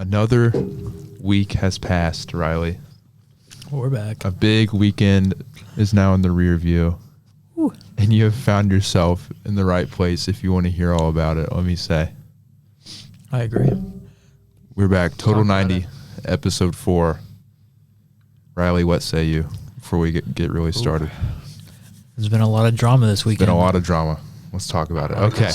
Another week has passed, Riley. We're back. A big weekend is now in the rear view. Ooh. And you have found yourself in the right place if you want to hear all about it, let me say. I agree. We're back. Total Talk about 90, it. episode 4. Riley, what say you before we get really started? There's been a lot of drama this weekend. Been a lot of drama. Let's talk about it. Okay.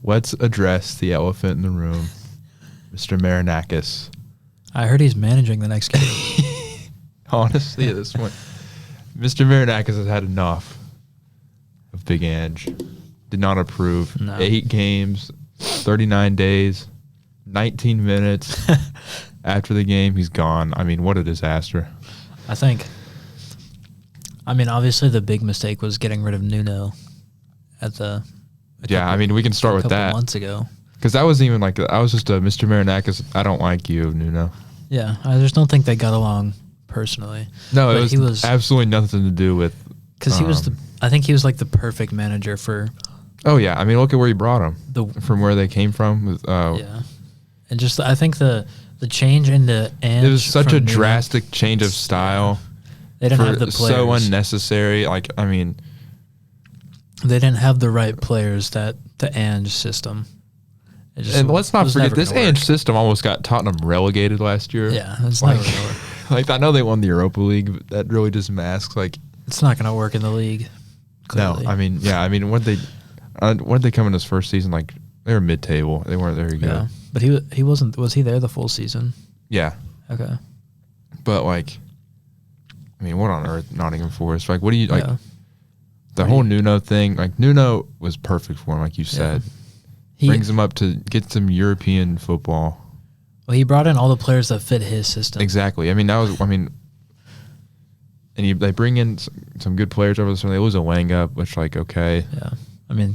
Let's address the elephant in the room, Mr. Marinakis. I heard he's managing the next game. Honestly, at this point, Mr. Marinakis has had enough of Big Ange. Did not approve. No. 8 games, 39 days, 19 minutes. After the game, he's gone. I mean, what a disaster. Obviously the big mistake was getting rid of Nuno at the... we can start with that. A couple months ago. Because that wasn't even like, I was just a Mr. Marinakis, I don't like you, Nuno. Yeah, I just don't think they got along personally. No, but it was absolutely nothing to do with... Because I think he was like the perfect manager for... Oh, yeah. I mean, look at where he brought them. From where they came from. Yeah. And just, I think the change in the Ange... It was such a drastic change of style. They didn't have the players. So unnecessary. They didn't have the right players the Ange system. And let's not forget, this Ange system almost got Tottenham relegated last year. Yeah, it's never going to work. I know they won the Europa League, but that really just masks, It's not going to work in the league, clearly. No, when did they come in his first season? They were mid-table. They weren't very good. Yeah, but he wasn't, was he there the full season? Yeah. Okay. But, what on earth, Nottingham Forest? What do you, the whole Nuno thing, Nuno was perfect for him, like you said. He brings him up to get some European football. Well, he brought in all the players that fit his system. Exactly. And they bring in some good players over the summer. They lose a Wanga, which, okay. Yeah.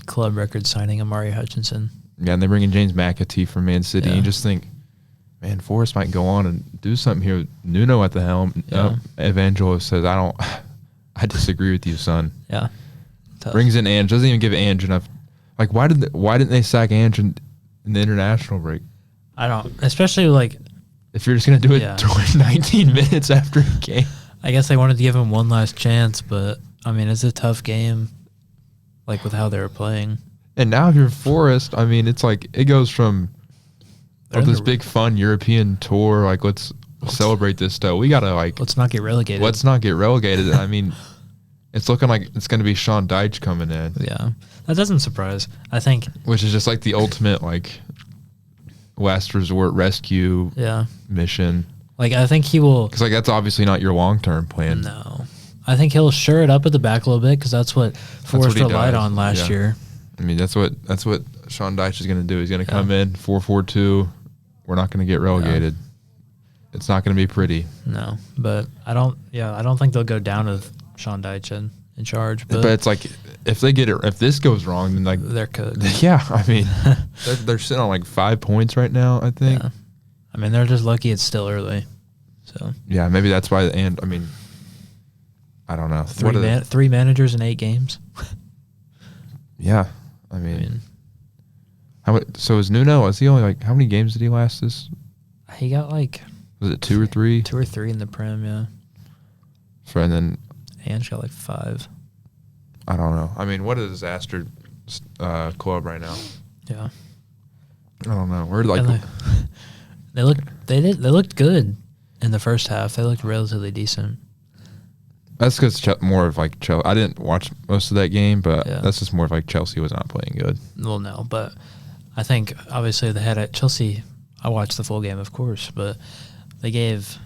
Club record signing Amari Hutchinson. Yeah, and they bring in James McAtee from Man City. Yeah. And you just think, man, Forrest might go on and do something here with Nuno at the helm. Yeah. Evangelo says, I disagree with you, son. Yeah. Tough. Brings in Ange, doesn't even give Ange enough. Why didn't they sack Ange in the international break? I don't, especially if you're just gonna do it 19 minutes after a game. I guess they wanted to give him one last chance, but it's a tough game, with how they were playing. And now if you're Forrest, it's it goes from this big fun European tour. Let's celebrate this stuff. We gotta let's not get relegated. Let's not get relegated. It's looking like it's going to be Sean Dyche coming in. Yeah. That doesn't surprise. I think. Which is just the ultimate, last resort rescue mission. I think he will. Because, that's obviously not your long-term plan. No. I think he'll shore it up at the back a little bit because that's what Forrest relied on last year. That's what Sean Dyche is going to do. He's going to come in 4-4-2. We're not going to get relegated. Yeah. It's not going to be pretty. No. But I don't think they'll go down with Sean Dyche in charge, but it's if they get it, if this goes wrong, then they're cooked. Yeah, they're sitting on 5 points right now. I think. Yeah. They're just lucky it's still early. So yeah, maybe that's why. I don't know. 3 managers in 8 games. Yeah, so is Nuno? Was he only how many games did he last this? He got was it 2 or 3? 2 or 3 in the Prem, yeah. And then. Ange got 5. I don't know. What a disaster club right now. Yeah. I don't know. We're they looked good in the first half. They looked relatively decent. That's because more of Chelsea. I didn't watch most of that game, but that's just more of Chelsea was not playing good. Well, no, but I think obviously they had at Chelsea. I watched the full game, of course, but they gave,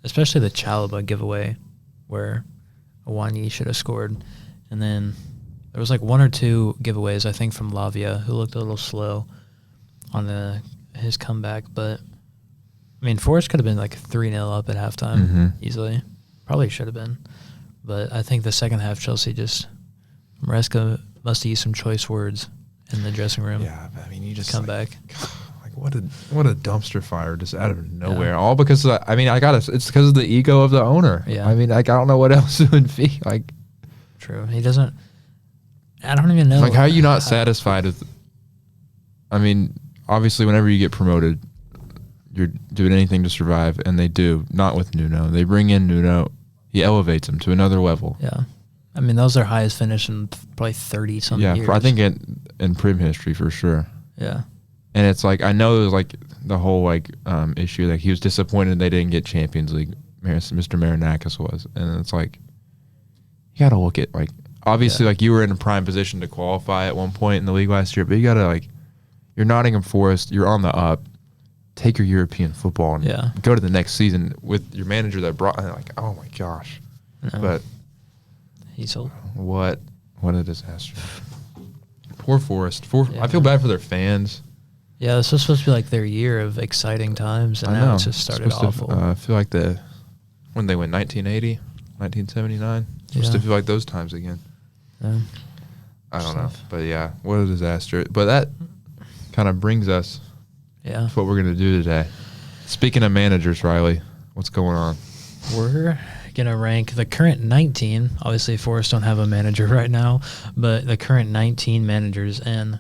especially the Chalobah giveaway, where Awani should have scored, and then there was 1 or 2 giveaways I think from Lavia, who looked a little slow on his comeback, but Forrest could have been 3-0 up at halftime easily. Probably should have been, but I think the second half Chelsea Maresca must have used some choice words in the dressing room. Yeah, but you just come back. what a dumpster fire just out of nowhere. All because it's because of the ego of the owner. Yeah. I mean, like, I don't know what else it would be. Like, true. He doesn't. I don't even know. Like, how are you not satisfied with? I mean, obviously, whenever you get promoted, you're doing anything to survive, and they do. Not with Nuno. They bring in Nuno. He elevates him to another level. Yeah. I mean, that was their highest finish in probably 30-some years. Yeah, I think in Prim history for sure. Yeah. And it's like, I know there's like the whole like issue, like he was disappointed they didn't get Champions League. Mr. Marinakis was, and it's like, you got to look at, like, obviously, like, you were in a prime position to qualify at one point in the league last year, but you got to, like, you're Nottingham Forest, you're on the up. Take your European football and go to the next season with your manager that brought, like, oh my gosh. No. But he's old. What a disaster. Poor Forest. I feel bad for their fans. Yeah, this was supposed to be like their year of exciting times, and now it's just started awful. I feel like when they went 1980, 1979, supposed to feel like those times again. Yeah. I don't know. But yeah, what a disaster. But that kind of brings us to what we're going to do today. Speaking of managers, Riley, what's going on? We're going to rank the current 19. Obviously, Forest don't have a manager right now, but the current 19 managers, and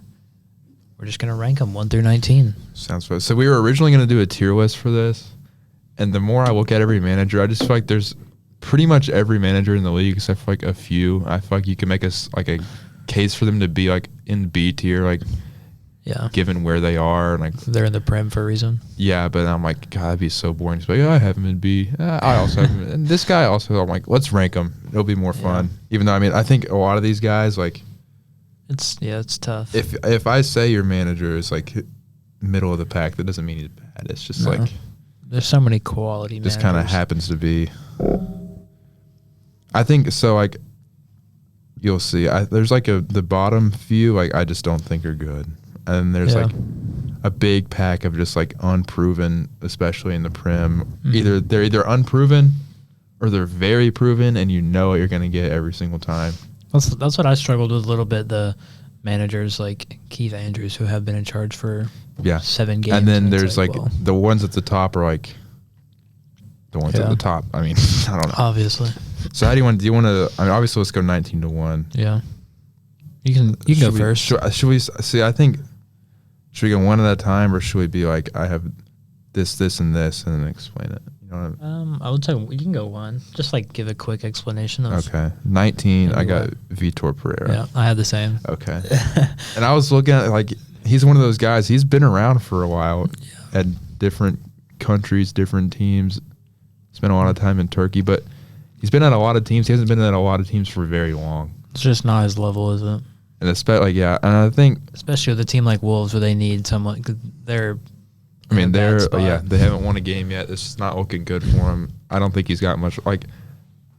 we're just going to rank them 1 through 19. Sounds fun. So we were originally going to do a tier list for this, and the more I look at every manager, I just feel like there's pretty much every manager in the league except for like a few. I feel like you can make a case for them to be like in B tier, like given where they are, and like they're in the Prem for a reason. Yeah, but I'm like, God, that'd be so boring. Just like, I have him in B. I also have him, and this guy also. I'm like, let's rank them. It'll be more fun. Even though, I mean, I think a lot of these guys, like, it's tough. If I say your manager is like middle of the pack, that doesn't mean he's bad. It's just like there's so many quality managers. Just kind of happens to be. I think so. Like, you'll see. There's like the bottom few. Like, I just don't think are good, and there's like a big pack of just like unproven, especially in the Prem. Mm-hmm. They're either unproven or they're very proven, and you know what you're going to get every single time. That's what I struggled with a little bit. The managers like Keith Andrews, who have been in charge for 7 games, and then there's like the ones at the top are like the ones at the top. I mean, I don't know. Obviously. So how do you want to? I mean, obviously, let's go 19-1. Yeah. You can go first. Should we see? I think should we go one at a time, or should we be like, I have this, and this, and then explain it? You know what I mean? I would say you can go one. Just like give a quick explanation of. Okay, 19. I got Vitor Pereira. Yeah, I had the same. Okay, and I was looking at like he's one of those guys. He's been around for a while at different countries, different teams. Spent a lot of time in Turkey, but he's been at a lot of teams. He hasn't been at a lot of teams for very long. It's just not his level, is it? And especially, and I think especially with a team like Wolves, where they need someone. They're they haven't won a game yet. It's not looking good for him. I don't think he's got much. Like,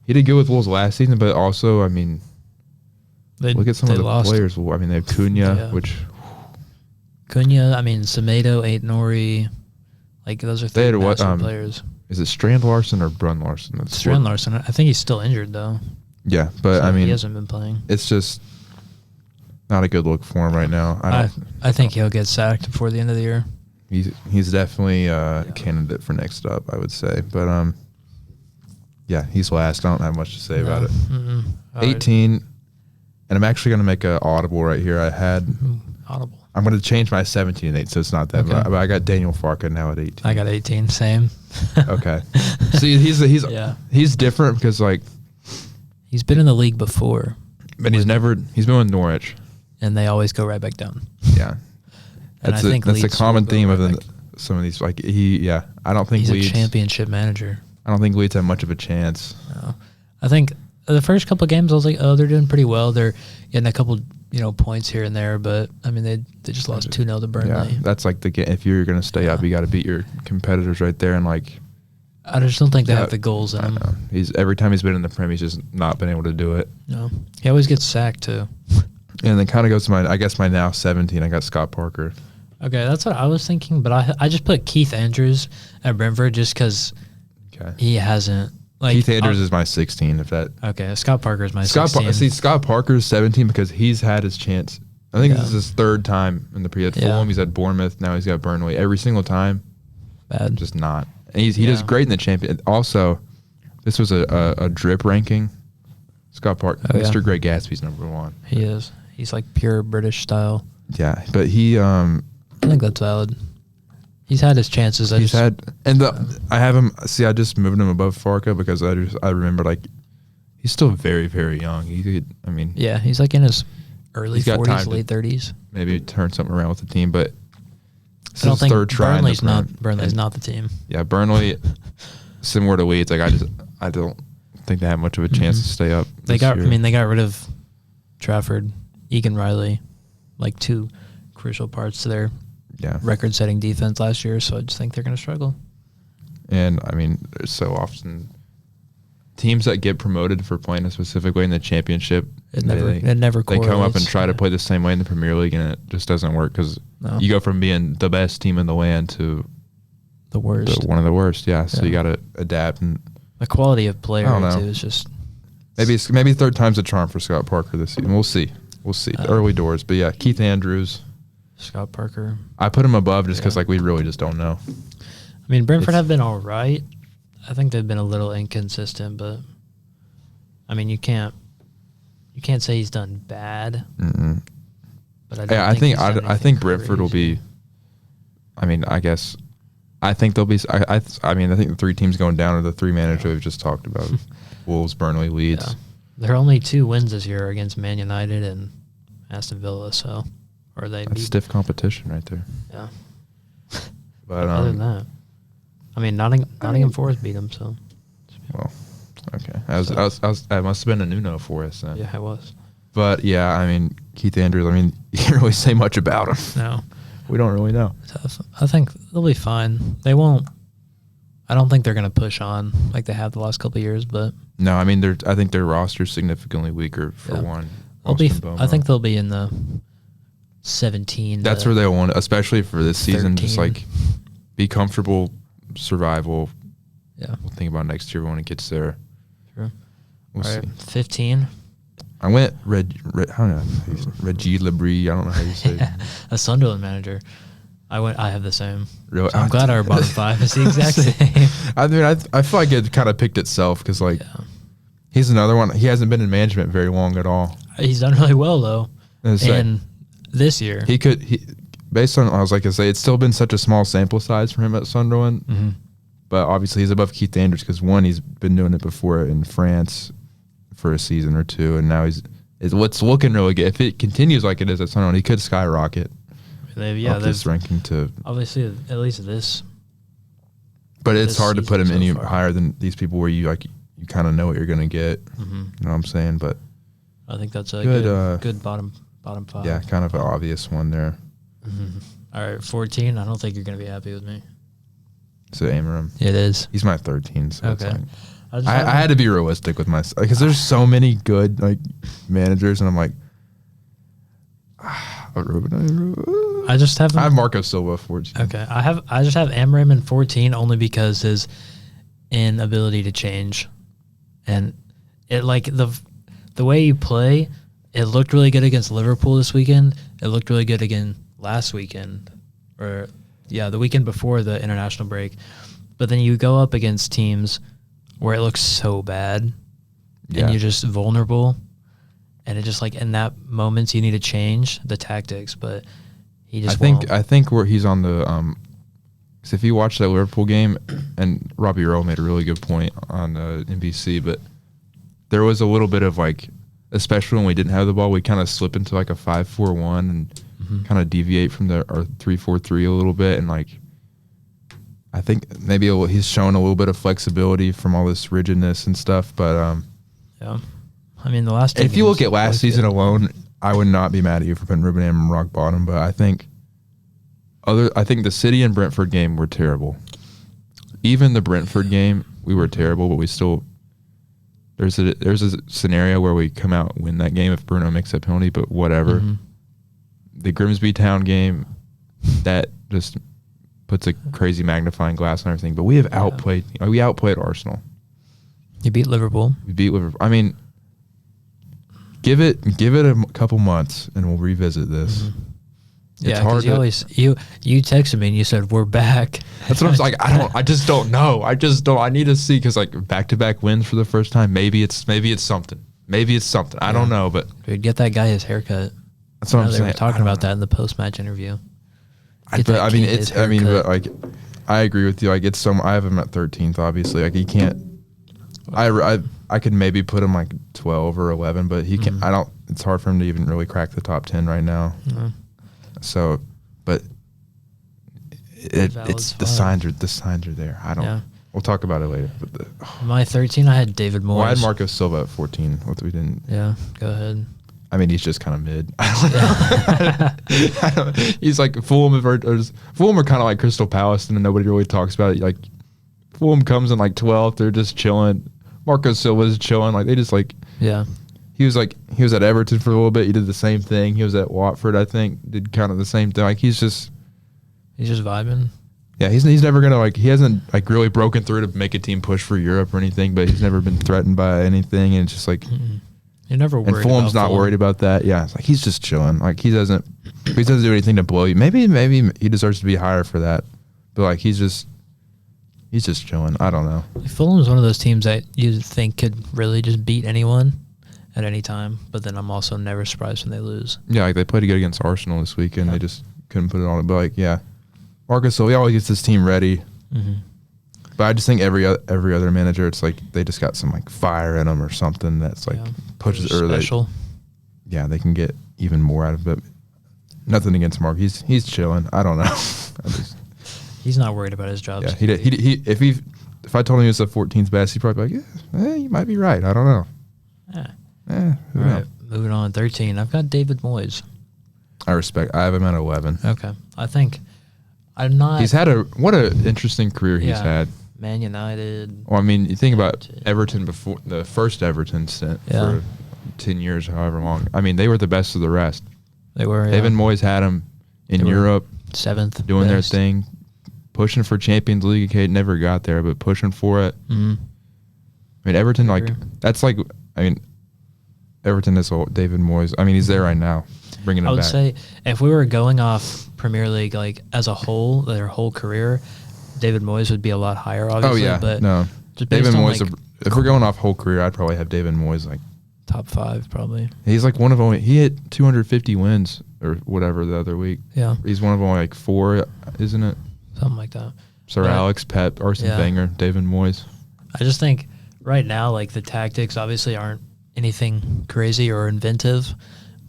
he did good with Wolves last season, but also, I mean, look at some of the players. I mean, they have Cunha, which Cunha. I mean, Semedo, Aït-Nouri, like those are three players. Is it Strand Larson or Brun Larson? Strand Larson. I think he's still injured though. Yeah, but I mean, he hasn't been playing. It's just not a good look for him right now. I think he'll get sacked before the end of the year. He's definitely a candidate for next up, I would say. But he's last. I don't have much to say about it. 18, and I'm actually going to make an audible right here. I had audible. I'm going to change my 17 and 8, so it's not that. Okay. But I got Daniel Farka now at 18. I got 18. Same. Okay. See, he's different because like he's been in the league before, but he's been with Norwich, and they always go right back down. Yeah. That's a common theme of some of these. Like I don't think he's a championship manager. I don't think Leeds have much of a chance. No. I think the first couple of games I was like, oh, they're doing pretty well. They're getting a couple, points here and there, but I mean they just lost 2-0 to Burnley. Yeah, that's like if you're gonna stay up, you got to beat your competitors right there, and like. I just don't think they have the goals in him. Every time he's been in the Prem, he's just not been able to do it. No, he always gets sacked too. And then kind of goes to my now 17. I got Scott Parker. Okay, that's what I was thinking, but I just put Keith Andrews at Brentford just because he hasn't. Like, Keith Andrews is my 16. If that. Okay, Scott Parker is my 16. Scott Parker's 17 because he's had his chance I think this is his third time in the pre. He had Fulham, he's had Bournemouth, now he's got Burnley. Every single time, bad. Just not. And he does great in the champion. Also, this was a drip ranking. Scott Park, Mr. Great Gatsby's number 1. He is. He's like pure British style. Yeah, but he. I think that's valid. He's had his chances. I have him. See, I just moved him above Farka because I remember like he's still very, very young. He could. I mean. Yeah, he's like in his early 40s, late 30s. Maybe turn something around with the team, but I don't think Burnley's not the team. Yeah, Burnley, similar to Leeds, like I don't think they have much of a chance to stay up. They got rid of Trafford, Egan Riley, like 2 crucial parts to their record-setting defense last year. So I just think they're going to struggle. And I mean, there's so often teams that get promoted for playing a specific way in the championship. It never. They come up and try to play the same way in the Premier League, and it just doesn't work because you go from being the best team in the land to the worst, one of the worst. Yeah, so you got to adapt, and the quality of player too is just maybe third time's a charm for Scott Parker this season. We'll see. Early doors, but yeah, Keith Andrews, Scott Parker. I put him above just because like we really just don't know. I mean, Brentford have been all right. I think they've been a little inconsistent, but I mean, you can't say he's done bad. Mm-mm. But I think Brentford will be. I mean, I guess I think they'll be. I mean, I think the 3 teams going down are the 3 managers we've just talked about: Wolves, Burnley, Leeds. Yeah. There are only 2 wins this year against Man United and Aston Villa. So, that's stiff competition right there. Yeah. But other than that, I mean, Nottingham Forest beat them. So. Well, okay. I must have been a Nuno for us then. Yeah, it was. But yeah, I mean, Keith Andrews. I mean, you can't really say much about him. No, we don't really know. Tough. I think they'll be fine. They won't. I don't think they're going to push on like they have the last couple of years. But no, I mean, I think their roster's significantly weaker for one. I think they'll be in the 17. That's where they want, especially for this season. 13. Just like be comfortable, survival. Yeah, we'll think about next year when it gets there. Sure. We'll see. 15. I went I don't know. Reggie Labrie. I don't know how you say it. A Sunderland manager. I have the same. Really? So I'm glad our bottom 5 is the exact same. I mean, I feel like it kind of picked itself because like he's another one. He hasn't been in management very long at all. He's done really well though. And this year based on I was like I say, it's still been such a small sample size for him at Sunderland. Mm-hmm. But obviously he's above Keith Andrews because one, he's been doing it before in France for a season or 2, and now what's looking really good. If it continues like it is at Sunderland, he could skyrocket. This ranking to obviously at least this. But it's hard to put him any higher than these people where you kind of know what you're going to get. Mm-hmm. You know what I'm saying? But I think that's a good bottom 5. Yeah, kind of an obvious one there. Mm-hmm. All right, 14. I don't think you're going to be happy with me. So Amorim. It is. He's my 13. So okay. I had to be realistic with myself because there's so many good like managers, and I'm like, I just have. I have Marco Silva 14. Okay, I just have Amorim in 14 only because his inability to change, and it like the way you play. It looked really good against Liverpool this weekend. It looked really good again last weekend, or the weekend before the international break. But then you go up against teams where it looks so bad, and you're just vulnerable, and it just like in that moments you need to change the tactics. But he just I think where he's on the because if you watch that Liverpool game, and Robbie Earle made a really good point on NBC, but there was a little bit of like, especially when we didn't have the ball, we kind of slip into like a 5-4-1 and kind of deviate from our 3-4-3 a little bit, and like I think maybe he's shown a little bit of flexibility from all this rigidness and stuff, but I mean the last. If you look at last season alone, I would not be mad at you for putting Ruben Amorim rock bottom, but I think the City and Brentford game were terrible. Even the Brentford game, we were terrible, but we still. There's a scenario where we come out and win that game if Bruno makes that penalty, but whatever. Mm-hmm. The Grimsby Town game, that just puts a crazy magnifying glass on everything. But we have outplayed Arsenal. You beat Liverpool. We beat Liverpool. I mean, give it a couple months, and we'll revisit this. Mm-hmm. Yeah, because you texted me and you said we're back. That's what I was like. I just don't know. I need to see, because like back-to-back wins for the first time. Maybe it's something. I don't know, but dude, get that guy his haircut. That's what I'm saying. They were talking about that in the post-match interview. But like, I agree with you. Like, I have him at 13th. Obviously, like he can't. I could maybe put him like 12 or 11, but he can't. I don't. It's hard for him to even really crack the top 10 right now. Mm-hmm. So, but it's the signs are there. I don't. Yeah. We'll talk about it later. But my 13, I had David Moyes. Well, I had Marco Silva at 14. What we didn't. Yeah, go ahead. I mean, he's just kind of mid. I don't know. He's like Fulham are kind of like Crystal Palace, and nobody really talks about it. Like Fulham comes in like 12th. They're just chilling. Marco Silva's chilling. Like they just like. Yeah. He was at Everton for a little bit. He did the same thing. He was at Watford, I think, did kind of the same thing. Like he's just vibing. Yeah, he's never gonna like, he hasn't like really broken through to make a team push for Europe or anything, but he's never been threatened by anything, and it's just like you're never worried. And Fulham's not worried about that. Yeah, it's like he's just chilling. Like he doesn't do anything to blow you. Maybe he deserves to be higher for that, but like he's just chilling. I don't know. Fulham's one of those teams that you think could really just beat anyone at any time, but then I'm also never surprised when they lose. Yeah, like they played good against Arsenal this weekend. Yeah. They just couldn't put it on. But like, yeah, Marcus Silva always gets his team ready. Mm-hmm. But I just think every other manager, it's like they just got some like fire in them or something that's like pushes or special. They can get even more out of it. Nothing against Mark. He's chilling. I don't know. He's not worried about his job. Yeah, if I told him he was the 14th best, he'd probably be like, you might be right. I don't know. All right, moving on. 13. I've got David Moyes. I have him at 11. Okay. I think I'm not. He's had what an interesting career he's had. Man United. Well, I mean, you think about Everton before the first Everton stint for 10 years, however long. I mean, they were the best of the rest. They were. David Moyes had them in Europe, 7th, doing their thing, pushing for Champions League. Okay, never got there, but pushing for it. Mm-hmm. I mean, Everton, Everton is David Moyes. I mean, he's there right now, bringing it back. I would say if we were going off Premier League like as a whole, their whole career, David Moyes would be a lot higher, obviously. Oh, yeah. But no. David Moyes, if we're going off whole career, I'd probably have David Moyes like top 5, probably. He's like one of only, he hit 250 wins or whatever the other week. Yeah. He's one of only like 4, isn't it? Something like that. Sir Alex, Pep, Arsene Wenger, David Moyes. I just think right now, like the tactics obviously aren't anything crazy or inventive,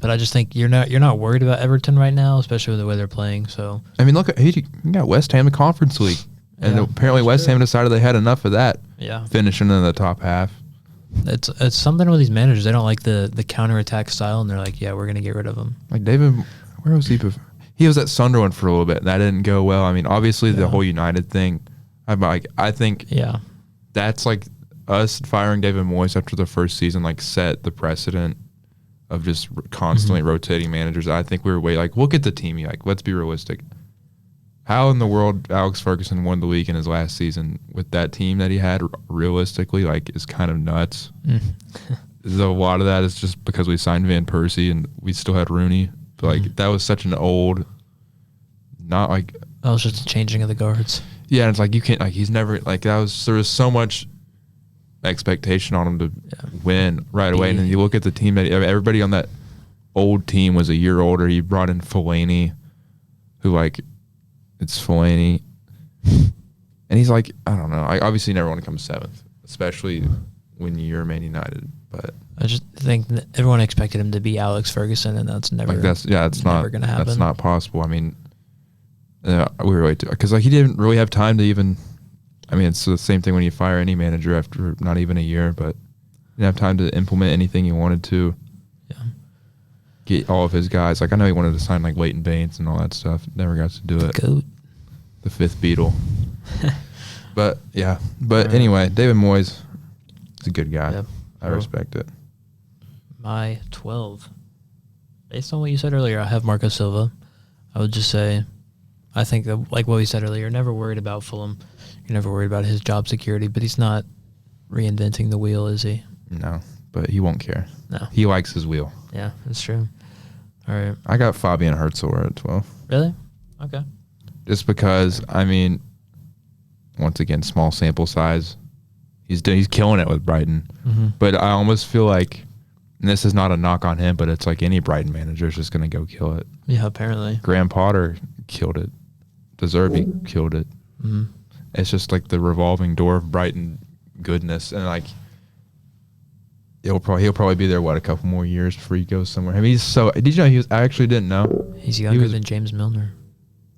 but I just think you're not worried about Everton right now, especially with the way they're playing. So I mean, look, you got West Ham in Conference League, and apparently West Ham decided they had enough of that. Yeah, finishing in the top half. It's something with these managers. They don't like the counterattack style, and they're like, we're gonna get rid of him. Like David, where was he before? He was at Sunderland for a little bit, and that didn't go well. I mean, obviously the whole United thing. I think that's like us firing David Moyes after the first season, like set the precedent of just constantly rotating managers. I think we were look at the team. Like, let's be realistic. How in the world Alex Ferguson won the league in his last season with that team that he had? Realistically, is kind of nuts. A lot of that is just because we signed Van Persie and we still had Rooney. But that was such an old, not like that was just a changing of the guards. Yeah, and it's like you can't he's never there was so much expectation on him to win right away, and then you look at the team that everybody on that old team was a year older. He brought in Fellaini, who it's Fellaini, and he's I don't know. I obviously never want to come 7th, especially when you're Man United. But I just think that everyone expected him to be Alex Ferguson, and that's never it's never going to happen. That's not possible. I mean, we were way too, because he didn't really have time to even. I mean, it's the same thing when you fire any manager after not even a year, but he didn't have time to implement anything he wanted to. Yeah. Get all of his guys. I know he wanted to sign Leighton Baines and all that stuff. Never got to do it. Goat. The 5th Beatle. But anyway, David Moyes is a good guy. Yep. I respect it. My 12. Based on what you said earlier, I have Marco Silva. I would just say, I think like what we said earlier, never worried about Fulham. You're never worried about his job security, but he's not reinventing the wheel, is he? No. but he won't care. No. He likes his wheel. Yeah, that's true. All right. I got Fabian Hertzler at 12. Really? Okay. Just because, I mean, once again, small sample size. He's killing it with Brighton. Mm-hmm. But I almost feel like, and this is not a knock on him, but it's like any Brighton manager is just going to go kill it. Yeah, apparently. Graham Potter killed it. De Zerbi killed it. Mm-hmm. It's just like the revolving door of Brighton goodness. And like, he'll probably be there, a couple more years before he goes somewhere. I mean, did you know I actually didn't know. He's younger than James Milner.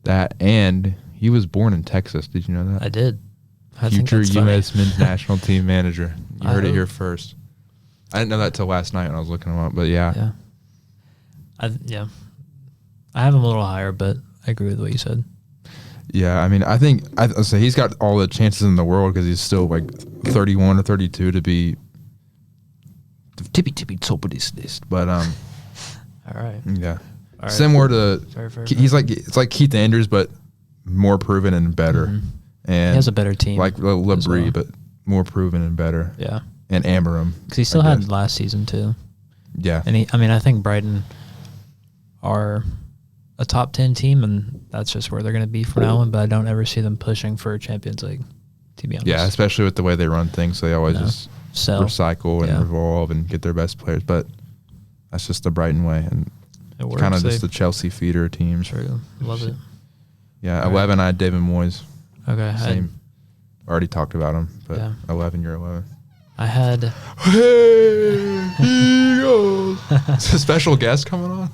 That, and he was born in Texas. Did you know that? I did. Future U.S. men's national team manager. You heard it here first. I didn't know that till last night when I was looking him up, but yeah. Yeah. I have him a little higher, but I agree with what you said. Yeah, I mean, I think I'd say he's got all the chances in the world because he's still like 31 or 32 to be the tippy top of this list. But all right. Yeah. All right. Similar to Fair. It's like Keith Andrews, but more proven and better. Mm-hmm. And he has a better team. like Labrie, well. but more proven and better. Yeah. And Amarim. Because he still had last season too. Yeah. And I think Brighton are a top 10 team, and that's just where they're going to be from now on, but I don't ever see them pushing for a Champions League, to be honest. Yeah, especially with the way they run things. They always just recycle and revolve and get their best players. But that's just the Brighton way. And it works. Kind of just the Chelsea feeder team. True. Love it. Yeah, 11, I had David Moyes. Okay. Same. Already talked about him, but Yeah. 11, you're 11. I had... Hey, Eagles! Is a special guest coming on?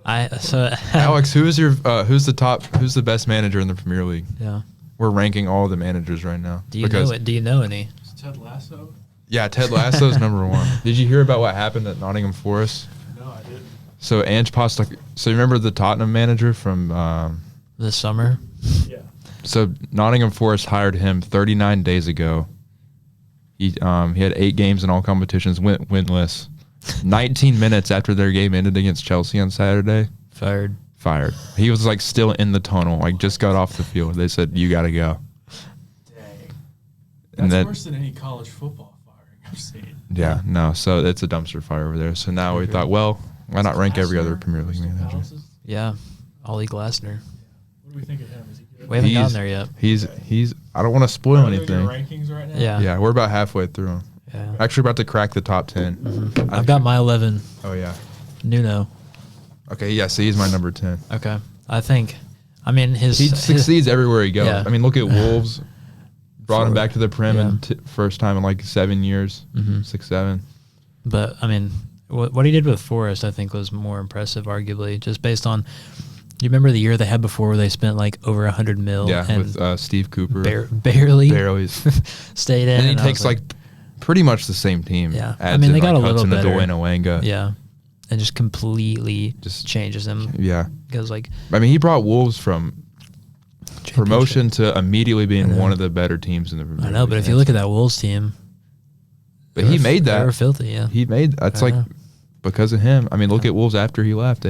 Alex, who's the best manager in the Premier League? Yeah. We're ranking all the managers right now. Do you know it? Do you know any? Is Ted Lasso? Yeah, Ted Lasso's number one. Did you hear about what happened at Nottingham Forest? No, I didn't. So Ange Postecoglou. So you remember the Tottenham manager from this summer? Yeah. So Nottingham Forest hired him 39 days ago. He had 8 games in all competitions, went winless. 19 minutes after their game ended against Chelsea on Saturday, Fired. He was like still in the tunnel, like just got off the field. They said, "You got to go." Dang. That's worse than any college football firing I've seen. Yeah, no. So it's a dumpster fire over there. So now we thought, well, why not rank every other Premier League manager? Yeah, Ollie Glasner. What do we think of him? Is he good? We haven't gotten there yet. He's. I don't want to spoil anything. Rankings right now? Yeah. Yeah, we're about halfway through them. Yeah. Actually, about to crack the top 10. Mm-hmm. I've got my 11. Oh yeah. Nuno. Okay, yeah. So he's my number 10. Okay. I think. I mean, he succeeds everywhere he goes. Yeah. I mean, look at Wolves. Brought him back to the Prem in first time in like 7 years, 6, 7. But I mean, what he did with Forest, I think, was more impressive, arguably, just based on. You remember the year they had before where they spent like over $100 million? Yeah, and with Steve Cooper. Barely stayed in. And he takes like pretty much the same team. Yeah, I mean they got a little better. Hudson-Odoi, yeah, and just completely changes him. Yeah, because like I mean he brought Wolves from promotion to immediately being one of the better teams in the Premier League. I know, but if you look at that Wolves team, but he made that. They were filthy. Yeah, he made that's like because of him. I mean, look at Wolves after he left.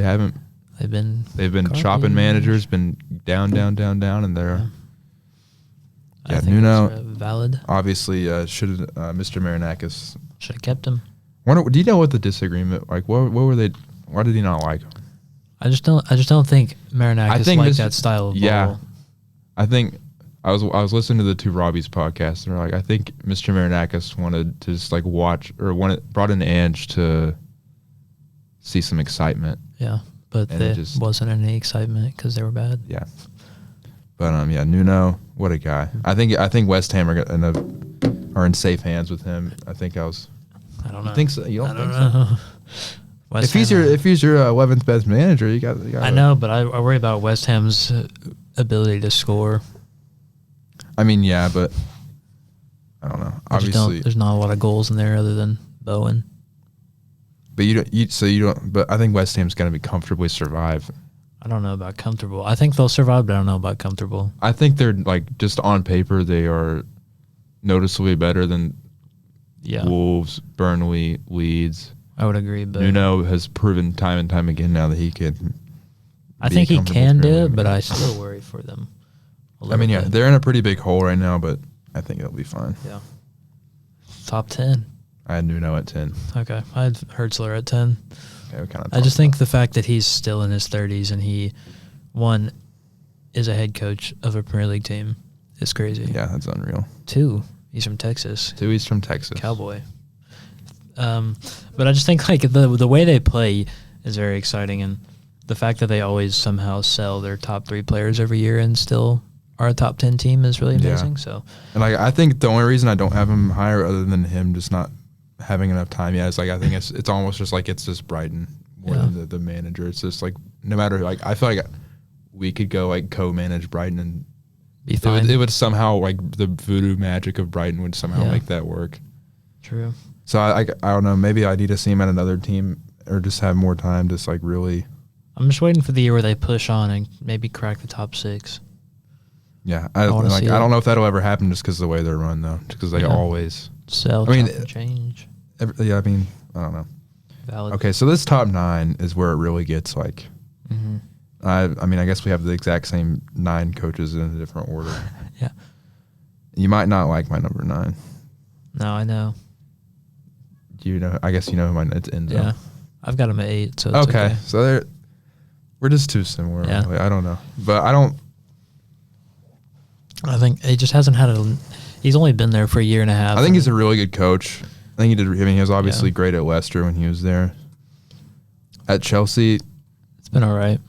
They've been chopping managers, been down, and they're I think Nuno valid. Obviously, Mr. Marinakis should have kept him. Do you know what the disagreement like? What were they? Why did he not like him? I just don't think Marinakis liked that style of ball. Yeah, I think I was listening to the two Robbies podcasts, and they're like, I think Mr. Marinakis wanted to just like brought in Ange to see some excitement. Yeah. But there wasn't any excitement because they were bad. Yeah. But Nuno, what a guy. I think West Ham are in safe hands with him. I don't know. You think so? You don't think so? If he's your 11th best manager, you got. I know, but I worry about West Ham's ability to score. I mean, yeah, but I don't know. Obviously, there's not a lot of goals in there other than Bowen. But you don't. But I think West Ham's going to be comfortably survive. I don't know about comfortable. I think they'll survive, but I don't know about comfortable. I think they're like just on paper they are noticeably better than Wolves, Burnley, Leeds. I would agree, but Nuno has proven time and time again now that he can. I think he can do it, but I still worry for them. I mean, they're in a pretty big hole right now, but I think it'll be fine. Yeah. Top 10. I had Nuno at 10. Okay, I had Hertzler at 10. Okay, we kind of. I just think the fact that he's still in his 30s and he, one, is a head coach of a Premier League team is crazy. Yeah, that's unreal. 2, he's from Texas. 2, he's from Texas. Cowboy. But I just think like the way they play is very exciting, and the fact that they always somehow sell their top 3 players every year and still are a top 10 team is really amazing. Yeah. So, and like I think the only reason I don't have him higher, other than him just not having enough time yet, is like I think it's almost just like it's just Brighton more than the manager. It's just like no matter like I feel like we could go like co-manage Brighton and be fine. It would somehow like the voodoo magic of Brighton would somehow make that work. True. So I don't know. Maybe I need to see him at another team or just have more time to like really. I'm just waiting for the year where they push on and maybe crack the top 6. Yeah, I don't know if that'll ever happen just because of the way they're run though, because they always sell. I mean, change. I mean, I don't know. Valid. Okay, so this top 9 is where it really gets like. Mm-hmm. I mean, I guess we have the exact same 9 coaches in a different order. Yeah. You might not like my number 9. No, I know. You know, I guess you know who mine. It's Enzo. Yeah, I've got him at 8. So it's okay. So we're just too similar. Yeah. Really. I don't know, but I don't. I think he just hasn't had he's only been there for a year and a half. I think he's a really good coach. I think he did. I mean, he was obviously great at Leicester when he was there. At Chelsea, it's been all right.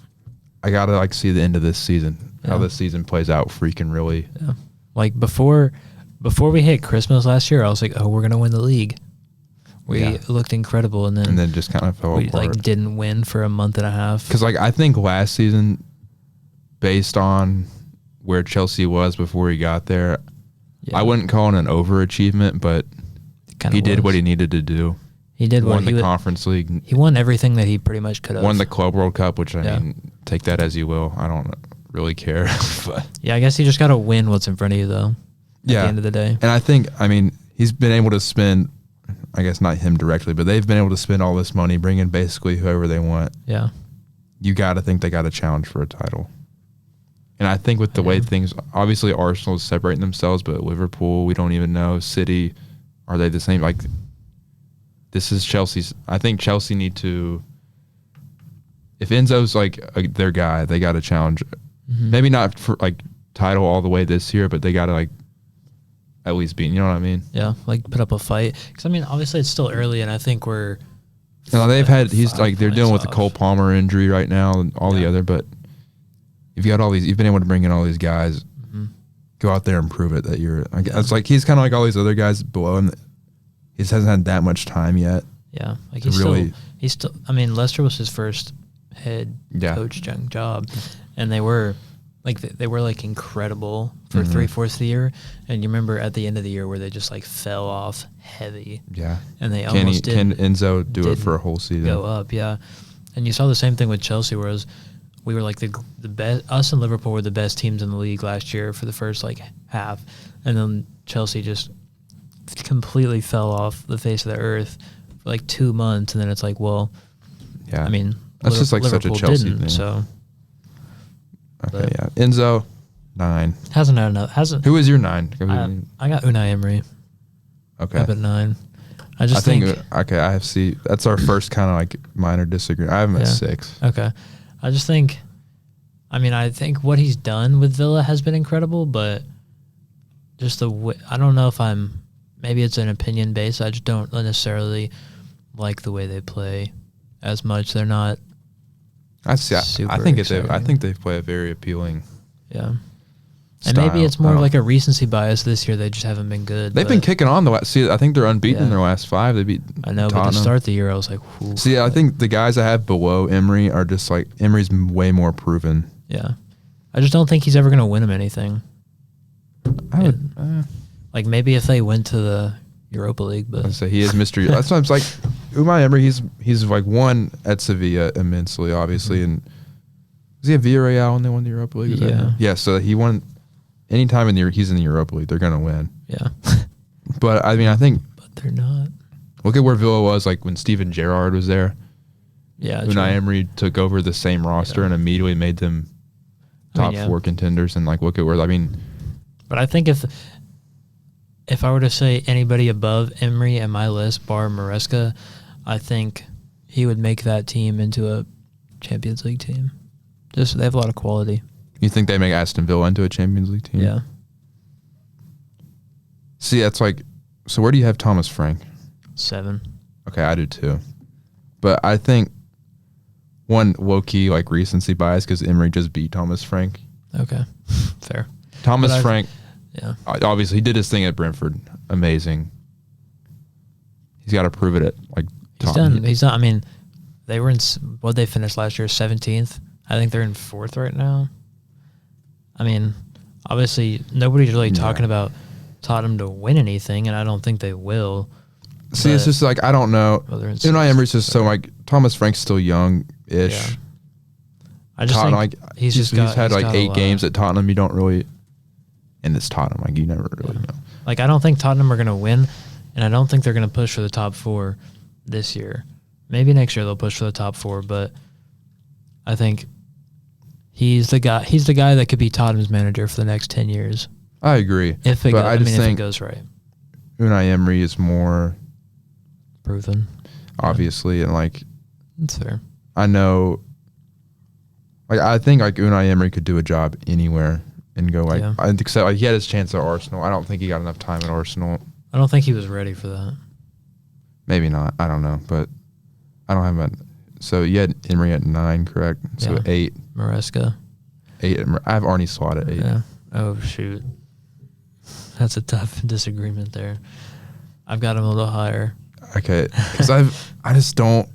I gotta like see the end of this season. How this season plays out. Freaking really. Yeah. Like before we hit Christmas last year, I was like, oh, we're gonna win the league. We looked incredible, and then just kind of fell apart. We like didn't win for a month and a half. Because like I think last season, based on where Chelsea was before he got there, I wouldn't call it an overachievement, but he did what he needed to do. He did won the Conference League. He won everything that he pretty much could have. Won the Club World Cup, which I mean, take that as you will. I don't really care. But yeah, I guess you just got to win what's in front of you, though. At the end of the day. And I think, I mean, he's been able to spend, I guess not him directly, but they've been able to spend all this money, bring in basically whoever they want. Yeah. You got to think they got a challenge for a title. And I think with the way things, obviously Arsenal is separating themselves, but Liverpool, we don't even know. City, are they the same? Like, this is Chelsea's. I think Chelsea need to, if Enzo's like their guy, they got to challenge. Mm-hmm. Maybe not for like title all the way this year, but they got to like at least beat. You know what I mean? Yeah, like put up a fight. Because I mean, obviously it's still early, and I think we're. No, they've had. He's like they're dealing with the Cole Palmer injury right now, and all the other. But you've got all these. You've been able to bring in all these guys. Mm-hmm. Go out there and prove it that you're. It's like he's kind of like all these other guys below him. He just hasn't had that much time yet. Yeah, like he's still. I mean, Leicester was his first head coach job, and they were like incredible for 3/4 of the year. And you remember at the end of the year where they just like fell off heavy. Yeah, and they can Enzo do it for a whole season? Go up, yeah. And you saw the same thing with Chelsea, whereas we were like the best. Us and Liverpool were the best teams in the league last year for the first like half, and then Chelsea just completely fell off the face of the earth for like 2 months, and then it's like, well, yeah. I mean, that's just like Liverpool such a Chelsea thing. So, okay, yeah, Enzo 9 hasn't had enough. Hasn't. Who is your 9? I got Unai Emery. Okay, up at 9. I think okay. I have C. That's our first kind of like minor disagreement. I have him at 6. Okay, I just think. I mean, I think what he's done with Villa has been incredible, but just the way, I don't know if I'm. Maybe it's an opinion based. I just don't necessarily like the way they play as much. They're not. I think they play a very appealing. Yeah, and maybe it's more like a recency bias this year. They just haven't been good. They've been kicking on I think they're unbeaten in their last 5. They beat. I know, but to start the year, I was like, ooh, I think the guys I have below Emery are just like Emery's way more proven. Yeah, I just don't think he's ever going to win them anything. I would. Like maybe if they went to the Europa League, but I'd say he is Mr. That's why I'm like Unai Emery. He's like won at Sevilla immensely, obviously, and was he at Villarreal when they won the Europa League? Yeah. So he won. Anytime he's in the Europa League, they're gonna win. Yeah. But I mean, But they're not. Look at where Villa was like when Steven Gerrard was there. Yeah. Unai Emery took over the same roster and immediately made them top 4 contenders, and like look at where But I think if if I were to say anybody above Emery in my list, bar Maresca, I think he would make that team into a Champions League team. Just they have a lot of quality. You think they make Aston Villa into a Champions League team? Yeah. See, that's like, so where do you have Thomas Frank? 7. Okay, I do too. But I think one low-key like recency bias because Emery just beat Thomas Frank. Okay, fair. Thomas Frank, yeah, obviously he did his thing at Brentford. Amazing. He's got to prove it at like. He's done. He's done. I mean, they were in what they finished last year, 17th. I think they're in 4th right now. I mean, obviously nobody's really talking about Tottenham to win anything, and I don't think they will. See, it's just like I don't know. Unai Emery's just so like Thomas Frank's still young-ish. Yeah. I just think like he's had like 8 games at Tottenham. You don't really, and it's Tottenham. Like you never really know. Like I don't think Tottenham are going to win, and I don't think they're going to push for the top 4 this year. Maybe next year they'll push for the top 4, but I think he's the guy. He's the guy that could be Tottenham's manager for the next 10 years. I agree. If it, if it goes right. Unai Emery is more proven, obviously, and like that's fair. I know. Like I think like Unai Emery could do a job anywhere and go like I think so. Like he had his chance at Arsenal. I don't think he got enough time at Arsenal. I don't think he was ready for that. Maybe not. I don't know, but I don't have a. So you had Emery at 9, correct? So 8. Maresca. 8. I have Arne Slot at 8. Yeah. Oh shoot, that's a tough disagreement there. I've got him a little higher. Okay, because I just don't.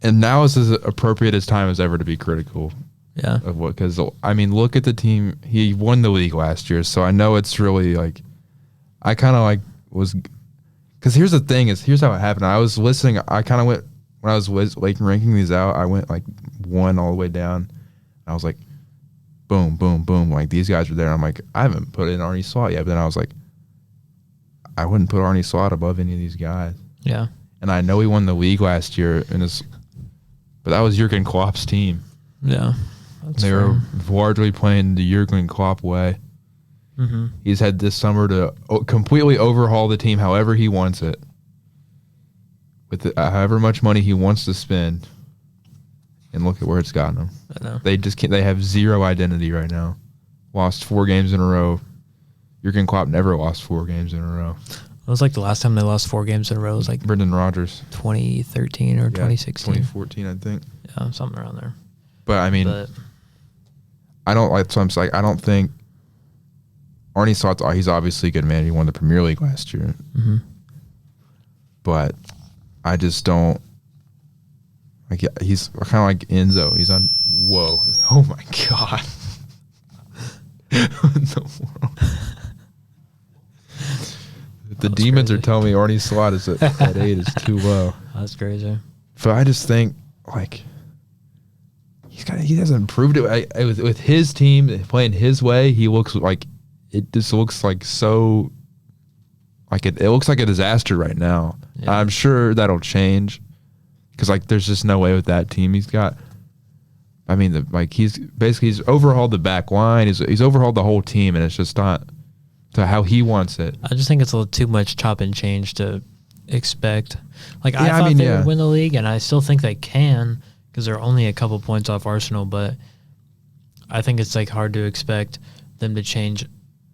And now is as appropriate as time as ever to be critical. Yeah. Of what? Because I mean, look at the team. He won the league last year, so I know it's really like. I kind of like was. Because here's the thing: here's how it happened. I was listening. I kind of went when I was like ranking these out. I went like 1 all the way down. I was like, boom, boom, boom. Like these guys were there. I'm like, I haven't put in Arne Slot yet. But then I was like, I wouldn't put Arne Slot above any of these guys. Yeah. And I know he won the league last year, but that was Jurgen Klopp's team. Yeah. They were largely playing the Jurgen Klopp way. Mm-hmm. He's had this summer to completely overhaul the team however he wants it, with however much money he wants to spend. And look at where it's gotten them. I know. They just can't. They have zero identity right now. Lost 4 games in a row. Jurgen Klopp never lost 4 games in a row. It was like the last time they lost 4 games in a row was like Brendan Rodgers, 2013 or 2016, 2014, I think. Yeah, something around there. But I mean, I don't like. So I'm like, I don't think Arne Slot's. He's obviously a good man. He won the Premier League last year. Mm-hmm. But I just don't. Like he's kind of like Enzo. He's on. Whoa! Oh my God! What in the world? The demons are telling me Arne Slot is at 8 is too low. That's crazy. But I just think like he hasn't improved it with his team playing his way. He looks like it just looks like so like it looks like a disaster right now. Yeah. I'm sure that'll change because like there's just no way with that team he's got. I mean, he's overhauled the back line. He's overhauled the whole team, and it's just not to how he wants it. I just think it's a little too much chop and change to expect. Like I thought they would win the league, and I still think they can because they're only a couple points off Arsenal. But I think it's like hard to expect them to change.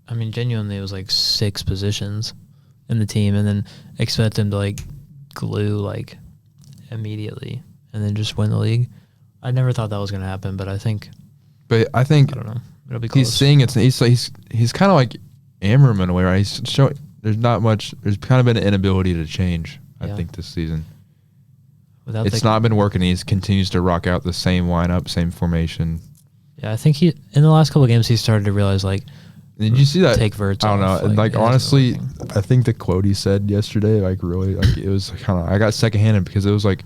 I mean, genuinely, it was like 6 positions in the team, and then expect them to like glue like immediately and then just win the league. I never thought that was going to happen, but I think. But I think I don't know. It'll be close. He's saying he's kind of like Amram in a way, right? He's showing there's not much. There's kind of been an inability to change. I think this season. It's not been working. He continues to rock out the same lineup, same formation. Yeah, I think in the last couple of games he started to realize like. Did you see that? Take Verts. I don't know. And like honestly, I think the quote he said yesterday, like really, like it was kind of. I got secondhanded because it was like.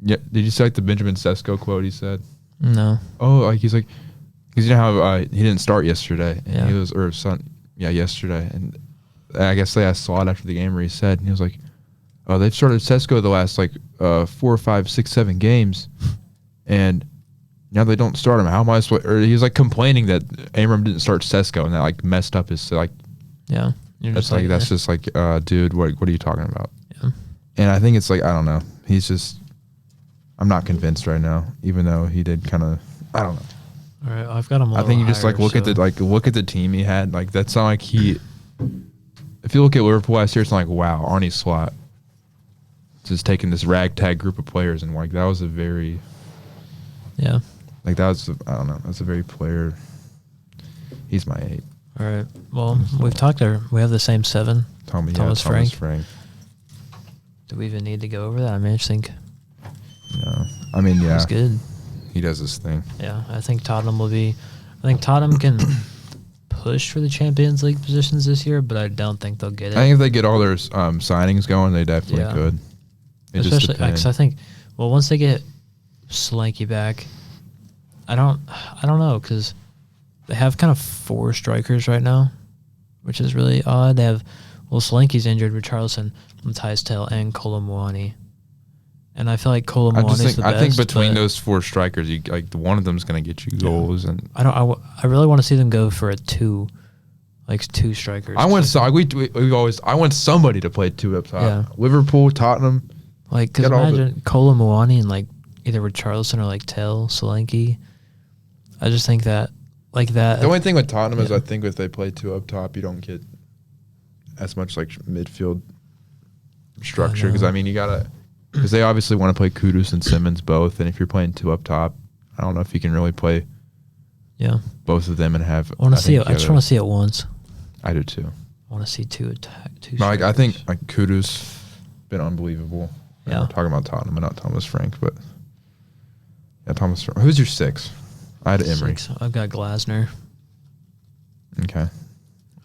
Yeah, did you see like the Benjamin Sesko quote he said? No. Oh, like he's like, because you know how he didn't start yesterday, and yeah. he was yesterday, and I guess they asked Slot after the game where he said, and he was like, oh, they've started Sesko the last like 4, 5, 6, 7 games, and now they don't start him. How am I supposed? Or he was like complaining that Amram didn't start Sesko, and that like messed up his like. Yeah. That's like that's just like, dude, what are you talking about? Yeah. And I think it's like, I don't know. He's just, I'm not convinced right now, even though he did kind of, I don't know. All right, I've got him. I think you just like look at the team he had. Like that's not like he. If you look at Liverpool last year, it's not like, wow, Arnie Slot just taking this ragtag group of players, and like that was a very, like that was I don't know, that's a very player. He's my 8. All right. Well, we've talked there. We have the same 7. Thomas Frank. Do we even need to go over that? I mean, I just think. No, I mean, yeah, he's good. He does this thing. Yeah, I think Tottenham will be. I think Tottenham can push for the Champions League positions this year, but I don't think they'll get it. I think if they get all their signings going, they definitely could. Especially because I think, well, once they get Solanke back, I don't know, because they have kind of 4 strikers right now, which is really odd. They have, well, Solanke's injured, Richarlison, Matthias Tell, and Kolo Muani. And I feel like Kolo Muani's the best. I think between those 4 strikers, you like one of them's going to get you goals, and I really want to see them go for a 2, like 2 strikers. I want somebody to play 2 up top. Yeah. Liverpool, Tottenham. Like, because imagine Kolo Muani and like either Richarlison or like Tell, Solanke. I just think that like that. The only thing with Tottenham is I think if they play 2 up top, you don't get as much like midfield structure, because I mean you gotta. Because they obviously want to play Kudus and Simmons both, and if you're playing 2 up top, I don't know if you can really play both of them and have. I want to see it. I just want to see it once. I do too. I want to see 2 attack. 2 like I think like Kudus been unbelievable. Yeah, we're talking about Tottenham and not Thomas Frank, but Thomas Frank. Who's your 6? I had Emery. 6. I've got Glasner. Okay,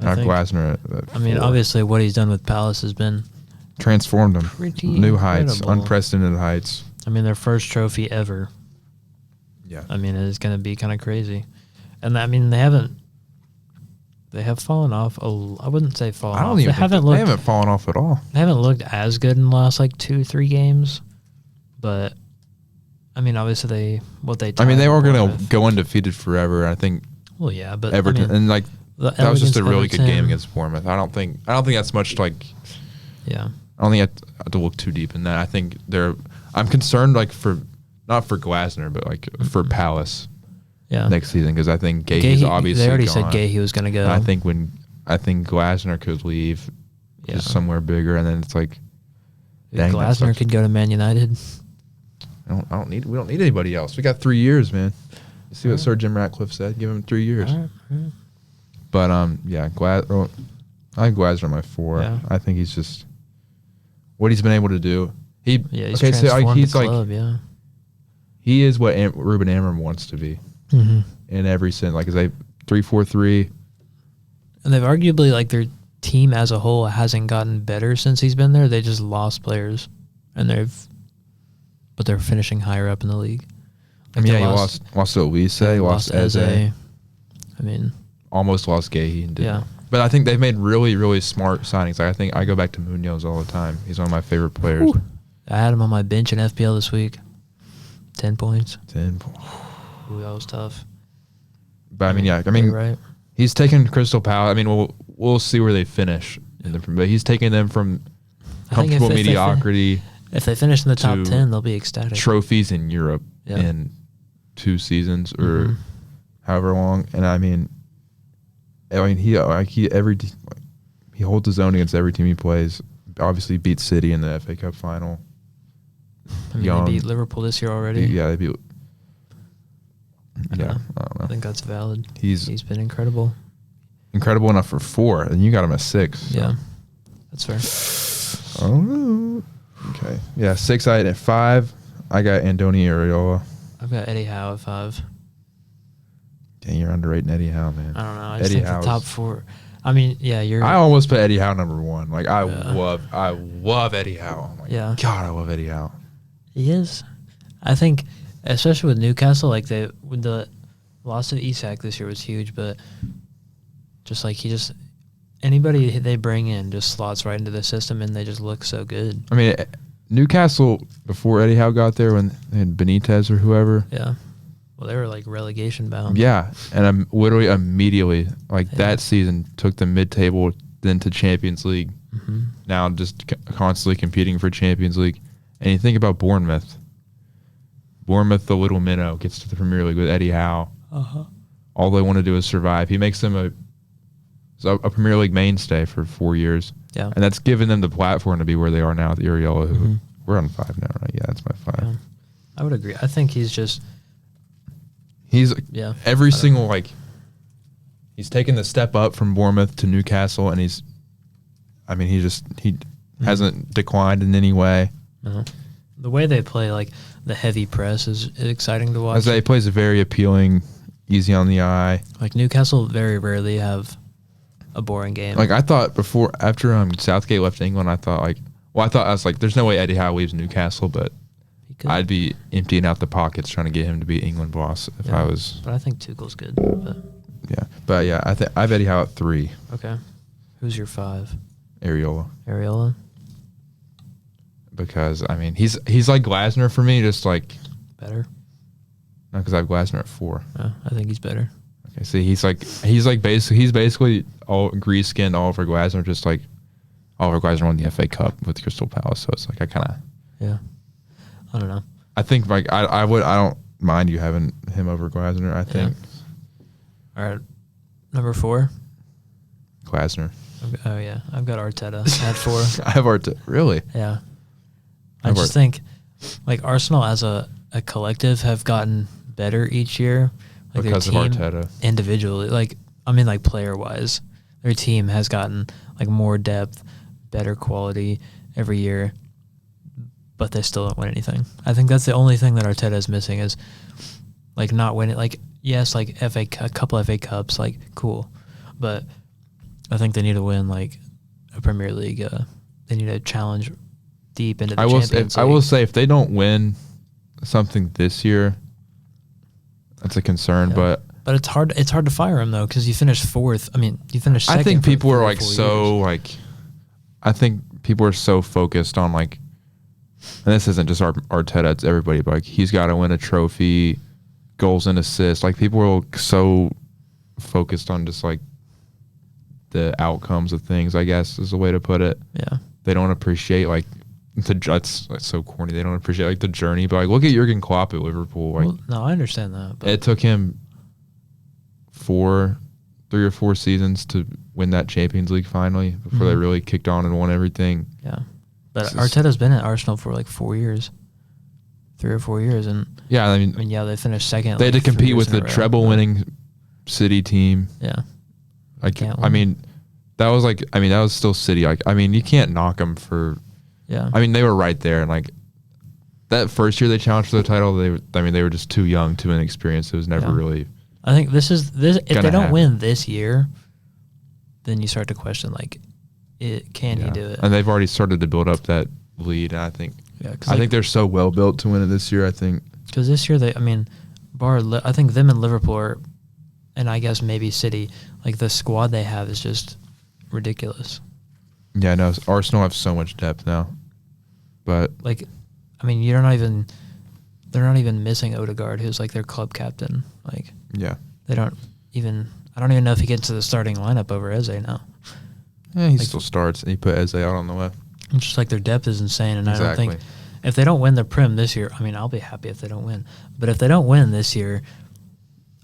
I have Glasner at 4. Obviously, what he's done with Palace has been. Transformed them. Pretty new heights, incredible. unprecedented heights. I mean, their first trophy ever. Yeah. I mean, it's going to be kind of crazy. And I mean, they have fallen off. I wouldn't say fallen off. They haven't fallen off at all. They haven't looked as good in the last like 2-3 games. But I mean, obviously they were going to go undefeated forever. I think. Well, yeah, but Everton, I mean, and like that was just a really good game against Bournemouth. I don't think that's much like. Yeah. I don't think I have to look too deep in that. I think I'm concerned like not for Glasner, but like for Palace next season, because I think Gahey's obviously they already gone. said Gahey was going to go. And I think Glasner could leave just somewhere bigger, and then it's like dang, Glasner could go to Man United. We don't need anybody else. We got 3 years, man. You see what Sir Jim Ratcliffe said? Give him 3 years. All right. But I think Glasner on my 4. Yeah. I think he's just what he's been able to do. He's transformed the club, he is what Ruben Amorim wants to be in every sense. Like, is they 3-4-3, and they've arguably like their team as a whole hasn't gotten better since he's been there. They just lost players, and they're finishing higher up in the league. Like he lost to Elise, lost Eze. I mean, almost lost Gahey and didn't. Yeah. But I think they've made really, really smart signings. Like I think I go back to Munoz all the time. He's one of my favorite players. Ooh. I had him on my bench in FPL this week. 10 points. 10 points. Ooh, that was tough. But I mean, right. He's taken Crystal Palace. I mean, we'll see where they finish but he's taking them from comfortable mediocrity. If they finish in the top 10, they'll be ecstatic. Trophies in Europe in 2 seasons or however long. And I mean, he holds his own against every team he plays. Obviously, beat City in the FA Cup final. I mean, they beat Liverpool this year already. They beat. Yeah, I don't know. I think that's valid. He's been incredible. Incredible enough for 4, and you got him at 6. So. Yeah, that's fair. I don't know. Okay, yeah, 6. I had at 5. I got Andoni Iraola. I've got Eddie Howe at 5. Dang, you're underrating Eddie Howe, man. I don't know. I just think the top 4. I mean, yeah, I almost put Eddie Howe number 1. Like I love Eddie Howe. Oh my God, I love Eddie Howe. He is. I think, especially with Newcastle, like with the loss of Isak this year was huge, but just like anybody they bring in just slots right into the system, and they just look so good. I mean, Newcastle before Eddie Howe got there, when they had Benitez or whoever. Yeah. Well, they were like relegation bound. Yeah, and I'm literally immediately that season took them mid-table then to Champions League. Mm-hmm. Now just constantly competing for Champions League. And you think about Bournemouth. Bournemouth, the little minnow, gets to the Premier League with Eddie Howe. Uh-huh. All they want to do is survive. He makes them a Premier League mainstay for 4 years. Yeah. And that's given them the platform to be where they are now with Ariola. Mm-hmm. We're on 5 now, right? Yeah, that's my 5. Yeah. I would agree. I think he's just... He's every I don't single, know. like... He's taken the step up from Bournemouth to Newcastle, and he hasn't declined in any way. No. The way they play, like, the heavy press is exciting to watch. As he plays a very appealing, easy on the eye. Like, Newcastle very rarely have a boring game. Like, I thought after Southgate left England, I was like, there's no way Eddie Howe leaves Newcastle, but I'd be emptying out the pockets trying to get him to be England boss if I was. But I think Tuchel's good. But. Yeah. But yeah, I have Eddie Howe at 3. Okay. Who's your 5? Ariola. Because, I mean, he's like Glasner for me, just like... Better? No, because I have Glasner at 4. I think he's better. Okay, see, he's basically all grease-skinned Oliver Glasner, just like Oliver Glasner won the FA Cup with Crystal Palace, so it's like I kind of... Yeah. I don't know. I think, like, I don't mind you having him over Glasner, I think. Yeah. All right. Number 4? Glasner. Oh, yeah. I've got Arteta at 4. I have Arteta. Really? Yeah. I just think, like, Arsenal as a collective have gotten better each year. Like Because their of team Arteta. individually. Like, I mean, like, player-wise. Their team has gotten, like, more depth, better quality every year, but they still don't win anything. I think that's the only thing that Arteta is missing is, like, not winning. Like, yes, like, a couple FA Cups, like, cool. But I think they need to win, like, a Premier League. They need to challenge deep into the Champions League. I will say, if they don't win something this year, that's a concern. Yeah. But it's hard to fire him, though, because you finished 4th. I mean, you finished second. I think people are, like, years. I think people are so focused on, like, and this isn't just Arteta, it's everybody, but, like, he's got to win a trophy, goals and assists. Like, people are so focused on just, like, the outcomes of things, I guess, is the way to put it. Yeah. They don't appreciate, like, that's so corny. They don't appreciate, like, the journey. But, like, look at Jurgen Klopp at Liverpool. Like, well, no, I understand that. But it took him 3 or 4 seasons to win that Champions League finally before they really kicked on and won everything. Yeah. But Arteta's been at Arsenal for, like, 4 years. 3 or 4 years. And yeah, I mean, they finished second. They had to compete with the treble-winning City team. Yeah. Like, I mean, that was still City. Like, I mean, you can't knock them for. Yeah. I mean, they were right there, and, like, that first year they challenged for the title, they were just too young, too inexperienced. It was never really. I think this. If they don't win this year, then you start to question, like, can you do it? And they've already started to build up that lead. And I think. Yeah, I think they're so well built to win it this year. I think because this year I think them and Liverpool are, and I guess maybe City, like, the squad they have is just ridiculous. Yeah, no, Arsenal have so much depth now, but like, I mean, they're not even missing Odegaard, who's, like, their club captain. Like, yeah, I don't even know if he gets to the starting lineup over Eze now. Yeah, he still starts, and he put Eze out on the left. It's just like their depth is insane, and Exactly. I don't think if they don't win the Prem this year, I mean, I'll be happy if they don't win. But if they don't win this year,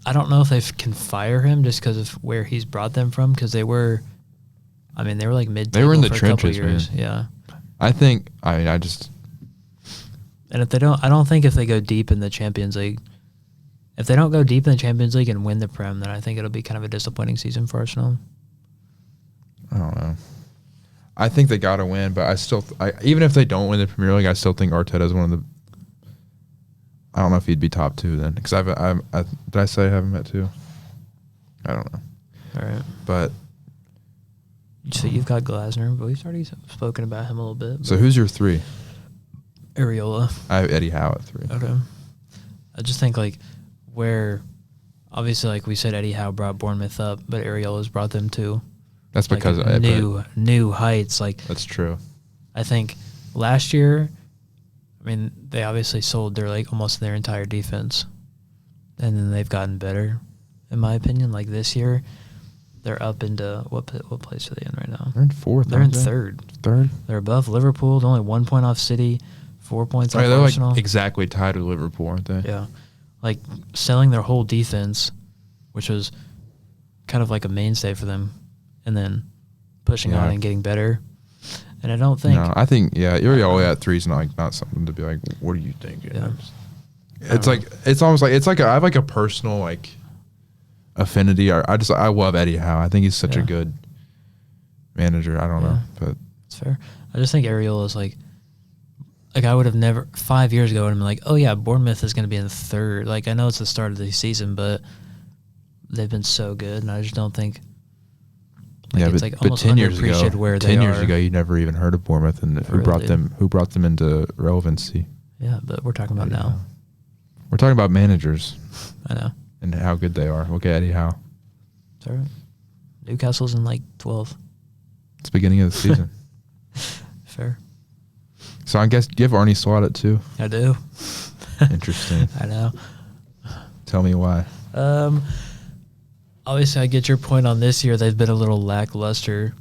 I don't know if they can fire him just because of where he's brought them from. Because they were like mid. They were in the for trenches, a couple years. man. Yeah. I think. I mean, I just. And if they don't, I don't think if they go deep in the Champions League, if they don't go deep in the Champions League and win the Prem, then I think it'll be kind of a disappointing season for Arsenal. I don't know. I think they got to win, but even if they don't win the Premier League, I still think Arteta is one of the. I don't know if he'd be top 2 then, because did I say I have him at 2? I don't know. All right, but so you've got Glasner, but we've already spoken about him a little bit. So who's your 3? Areola. I have Eddie Howe at 3. Okay, I just think, like, where obviously, like we said, Eddie Howe brought Bournemouth up, but Areola's brought them too. That's because like, new heights. Like, that's true. I think last year, I mean, they obviously sold almost their entire defense, and then they've gotten better, in my opinion. Like, this year, They're up into what place are they in right now? They're in fourth. They're in aren't they? third. Third. They're above Liverpool. They're only 1 point off City, 4 points off They're Arsenal. like exactly tied with Liverpool, aren't they? Yeah, like selling their whole defense, which was kind of like a mainstay for them, and then pushing on and getting better. And I don't think. No, I think Iriola at 3 is not something to be like. What do you think? Yeah. It's like it's almost like it's like I have like a personal like affinity. I love Eddie Howe. I think he's such a good manager. I don't know, but it's fair. I just think Areola is like I would have never 5 years ago would have been like, oh yeah, Bournemouth is going to be in third. Like I know it's the start of the season, but they've been so good, and I just don't think. Like, it's like almost 10 years ago, where 10 years ago, you never even heard of Bournemouth, and who brought them into relevancy? Yeah, but we're talking about now. We're talking about managers. I know. And how good they are. Look at Eddie Howe. It's all right. Newcastle's in like 12th. It's the beginning of the season. Fair. So I guess give Arnie Slot it too. I do. Interesting. I know. Tell me why. Obviously, I get your point on this year. They've been a little lackluster.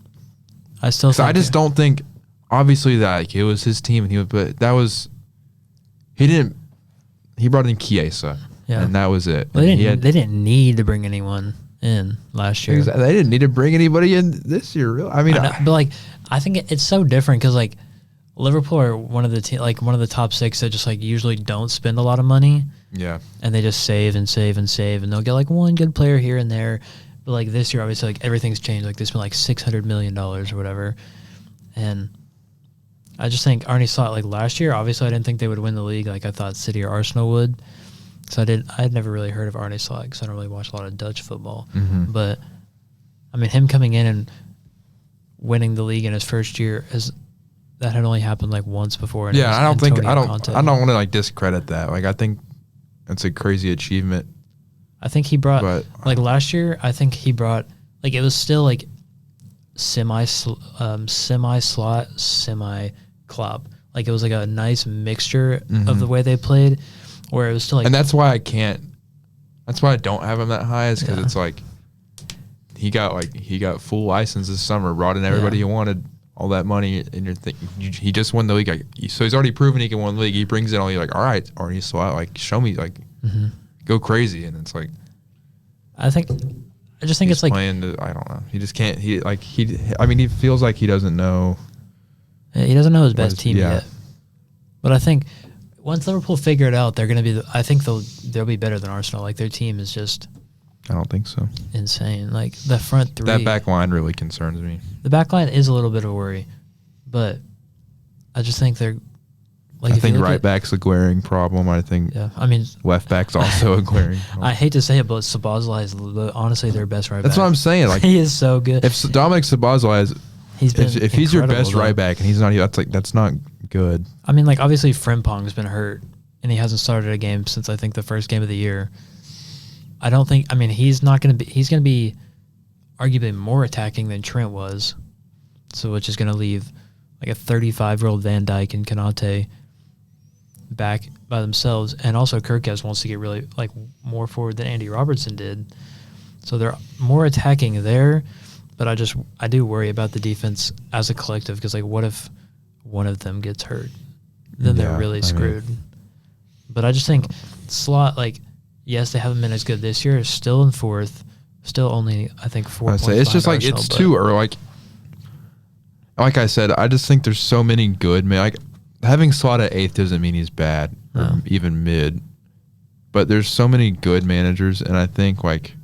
I still think... I just don't think... Obviously, that like, it was his team, but that was... He brought in Chiesa, and that was it. Well, they didn't need to bring anyone in last year. They didn't need to bring anybody in this year, really. I mean... but, like, I think it's so different because, like, Liverpool are one of the top 6 that just, like, usually don't spend a lot of money. Yeah. And they just save and save and save, and they'll get like one good player here and there. But like this year, obviously, like everything's changed. Like they spent like $600 million or whatever. And I just think Arnie Slot, like last year, obviously I didn't think they would win the league like I thought City or Arsenal would. So I had never really heard of Arnie Slot because I don't really watch a lot of Dutch football. Mm-hmm. But I mean, him coming in and winning the league in his first year that had only happened like once before. And I don't want to like discredit that. Like I think it's a crazy achievement. I think he brought like last year. I think he brought like it was still like semi slot, semi club. Like it was like a nice mixture of the way they played, where it was still like. And that's why I don't have him that high, is because it's like he got full license this summer, brought in everybody he wanted, all that money, and you're thinking he just won the league. So he's already proven he can win the league. He brings in all, you're like, all right, Arnie Slot, like show me, like go crazy, and it's like I just think it's like playing I don't know. He just can't. He feels like he doesn't know. He doesn't know his best team yet. But I think once Liverpool figure it out, they're going to be. I think they'll be better than Arsenal. Like their team is just. I don't think so. Insane. Like the front three. That back line really concerns me. The back line is a little bit of a worry, but I just think they're. Like I think right back's a glaring problem. I think left back's also a glaring problem. I hate to say it, but Szoboszlai is honestly their best right back. That's what I'm saying. Like he is so good. If Dominic Szoboszlai is, if he's your best right back and he's not, that's not good. I mean, like obviously Frimpong's been hurt and he hasn't started a game since I think the first game of the year. I don't think. I mean, he's going to be arguably more attacking than Trent was, so which is going to leave like a 35-year-old Van Dijk and Konate back by themselves, and also Kirkes wants to get really like more forward than Andy Robertson did, so they're more attacking there. But I do worry about the defense as a collective, because like what if one of them gets hurt, then they're really screwed. But I just think Slot, like yes, they haven't been as good this year, still in fourth, still only I think 4 points. It's just like Arsenal, it's too early. Like I said, I just think there's so many good men. Like having Slot at 8th doesn't mean he's bad or even mid, but there's so many good managers, and I think like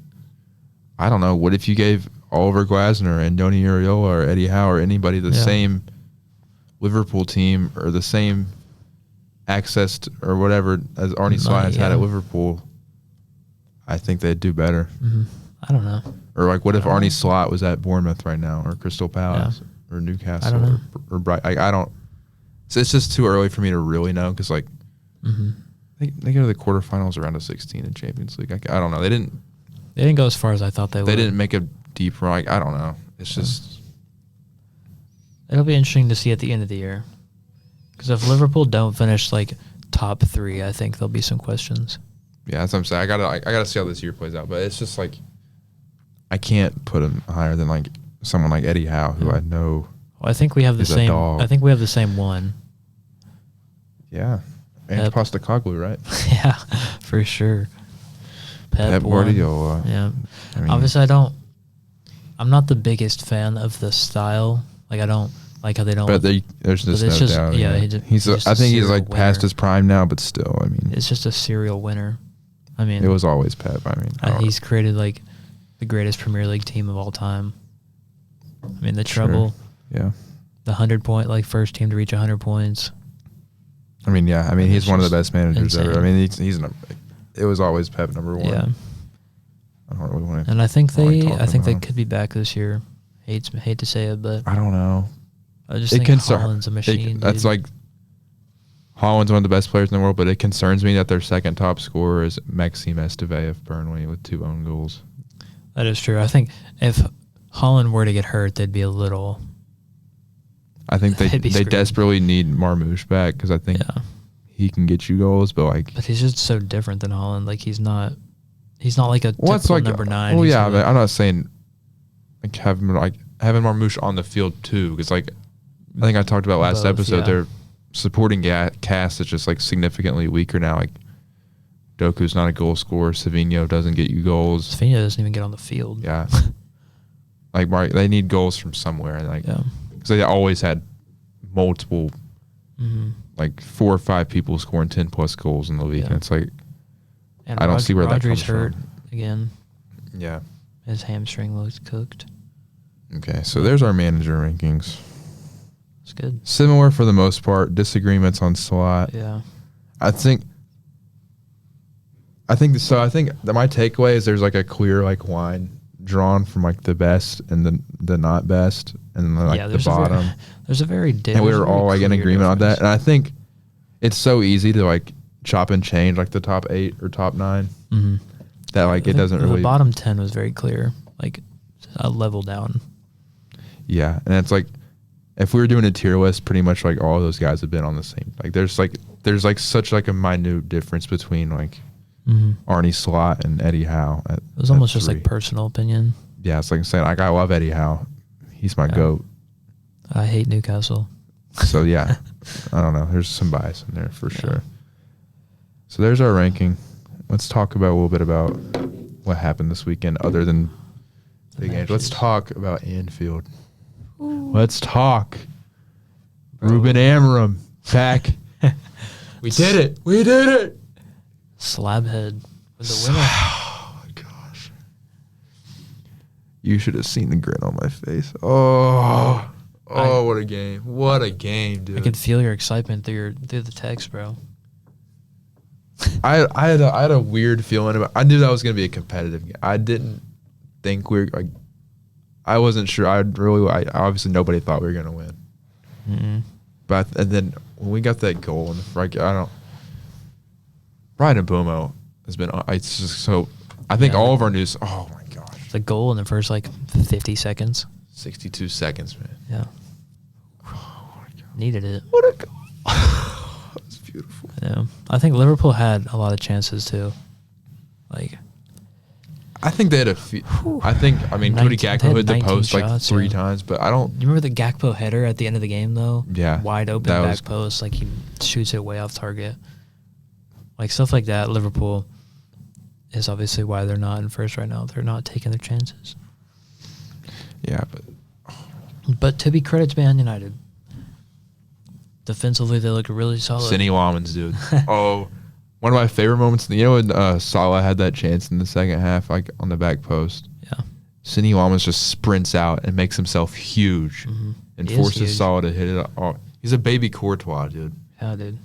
I don't know, what if you gave Oliver Glasner and Donny Iraola or Eddie Howe or anybody the same Liverpool team or the same access to, or whatever as Arnie Slot has had at Liverpool? I think they'd do better. I don't know. Or like, what if Arnie Slot was at Bournemouth right now, or Crystal Palace, or Newcastle, or Brighton? I don't. So it's just too early for me to really know, because like they go to the quarterfinals around of 16 in Champions League. I don't know. They didn't go as far as I thought they would. They didn't make a deep run. I don't know. It's just. It'll be interesting to see at the end of the year, because if Liverpool don't finish like top 3, I think there'll be some questions. Yeah, that's what I'm saying. I gotta see how this year plays out. But it's just like, I can't put him higher than like someone like Eddie Howe, who I know. Well, I think we have the is a same. dog. I think we have the same one. Yeah, and Postecoglou, right? Yeah, for sure. Pep Guardiola. Yeah. I mean, Obviously, I'm not the biggest fan of the style. Like, I don't like how they don't. But there's just it's no just, doubt. yeah, I think he's like past his prime now, but still, I mean, it's just a serial winner. I mean, it was always Pep. I mean, he's created like the greatest Premier League team of all time. I mean, the treble. Yeah. The 100-point, like first team to reach 100 points. I mean, yeah. I mean, he's one of the best managers insane. ever. I mean, it was always Pep number one. Yeah. I don't really want to. And I think they could be back this year. Hate to say it, but I don't know. I just think Haaland's a machine. That's like Haaland's one of the best players in the world, but it concerns me that their second top scorer is Maxime Esteve of Burnley with 2 own goals. That is true. I think if Haaland were to get hurt, they'd be a little. I think they desperately need Marmoush back because I think he can get you goals, but he's just so different than Haaland. Like he's not like a typical number 9. Well, yeah, but I'm not saying like having Marmoush on the field too, because like I think I talked about last episode, their supporting cast is just like significantly weaker now. Like Doku's not a goal scorer. Savinho doesn't get you goals. Savinho doesn't even get on the field. Yeah, like they need goals from somewhere, and because they always had multiple, like 4 or 5 people scoring 10+ goals in the league, and it's like I don't see where that comes hurt from. Again. Yeah, his hamstring looks cooked. Okay, so there's our manager rankings. It's good. Similar for the most part. Disagreements on slot. Yeah. I think that my takeaway is there's like a clear like line drawn from like the best and the not best and then like the bottom. There's a very and we were all like in agreement on that. And I think it's so easy to like chop and change like the top 8 or top 9 that like it doesn't really. The bottom 10 was very clear, like a level down. Yeah, and it's like if we were doing a tier list, pretty much like all of those guys have been on the same. Like there's such like a minute difference between like Arnie Slot and Eddie Howe. It was almost just like personal opinion. Yeah, it's like I'm saying like I love Eddie Howe. He's my GOAT. I hate Newcastle. So yeah, I don't know. There's some bias in there for sure. So there's our ranking. Let's talk about a little bit about what happened this weekend other than big games. Let's talk about Anfield. Ooh. Let's talk. Ruben Amorim back. We did it. We did it. Slabhead with the winner. Oh my gosh. You should have seen the grin on my face. Oh, what a game. What a game, dude. I could feel your excitement through the text, bro. I had a weird feeling about. I knew that was going to be a competitive game. I didn't think I wasn't sure. Obviously nobody thought we were going to win. Mm-hmm. But and then when we got that goal in the front, Brian Mbumo has been. It's just so. I think all of our news. Oh my gosh! The goal in the first 50 seconds. 62 seconds, man. Yeah. Oh my God. Needed it. What a goal! It's beautiful. Yeah, I think Liverpool had a lot of chances too. I think they had a few. Cody Gakpo hit the post shots, 3 times, but I don't. You remember the Gakpo header at the end of the game though? Yeah. Wide open back post, he shoots it way off target. Stuff like that. Liverpool is obviously why they're not in first right now. They're not taking their chances. Yeah, but to be credit to Man United, defensively they looked really solid. Cindy Lamans, dude. One of my favorite moments, when Salah had that chance in the second half, on the back post. Yeah. Cindy Lamans just sprints out and makes himself huge and forces Salah to hit it. Oh, he's a baby Courtois, dude. Yeah, dude.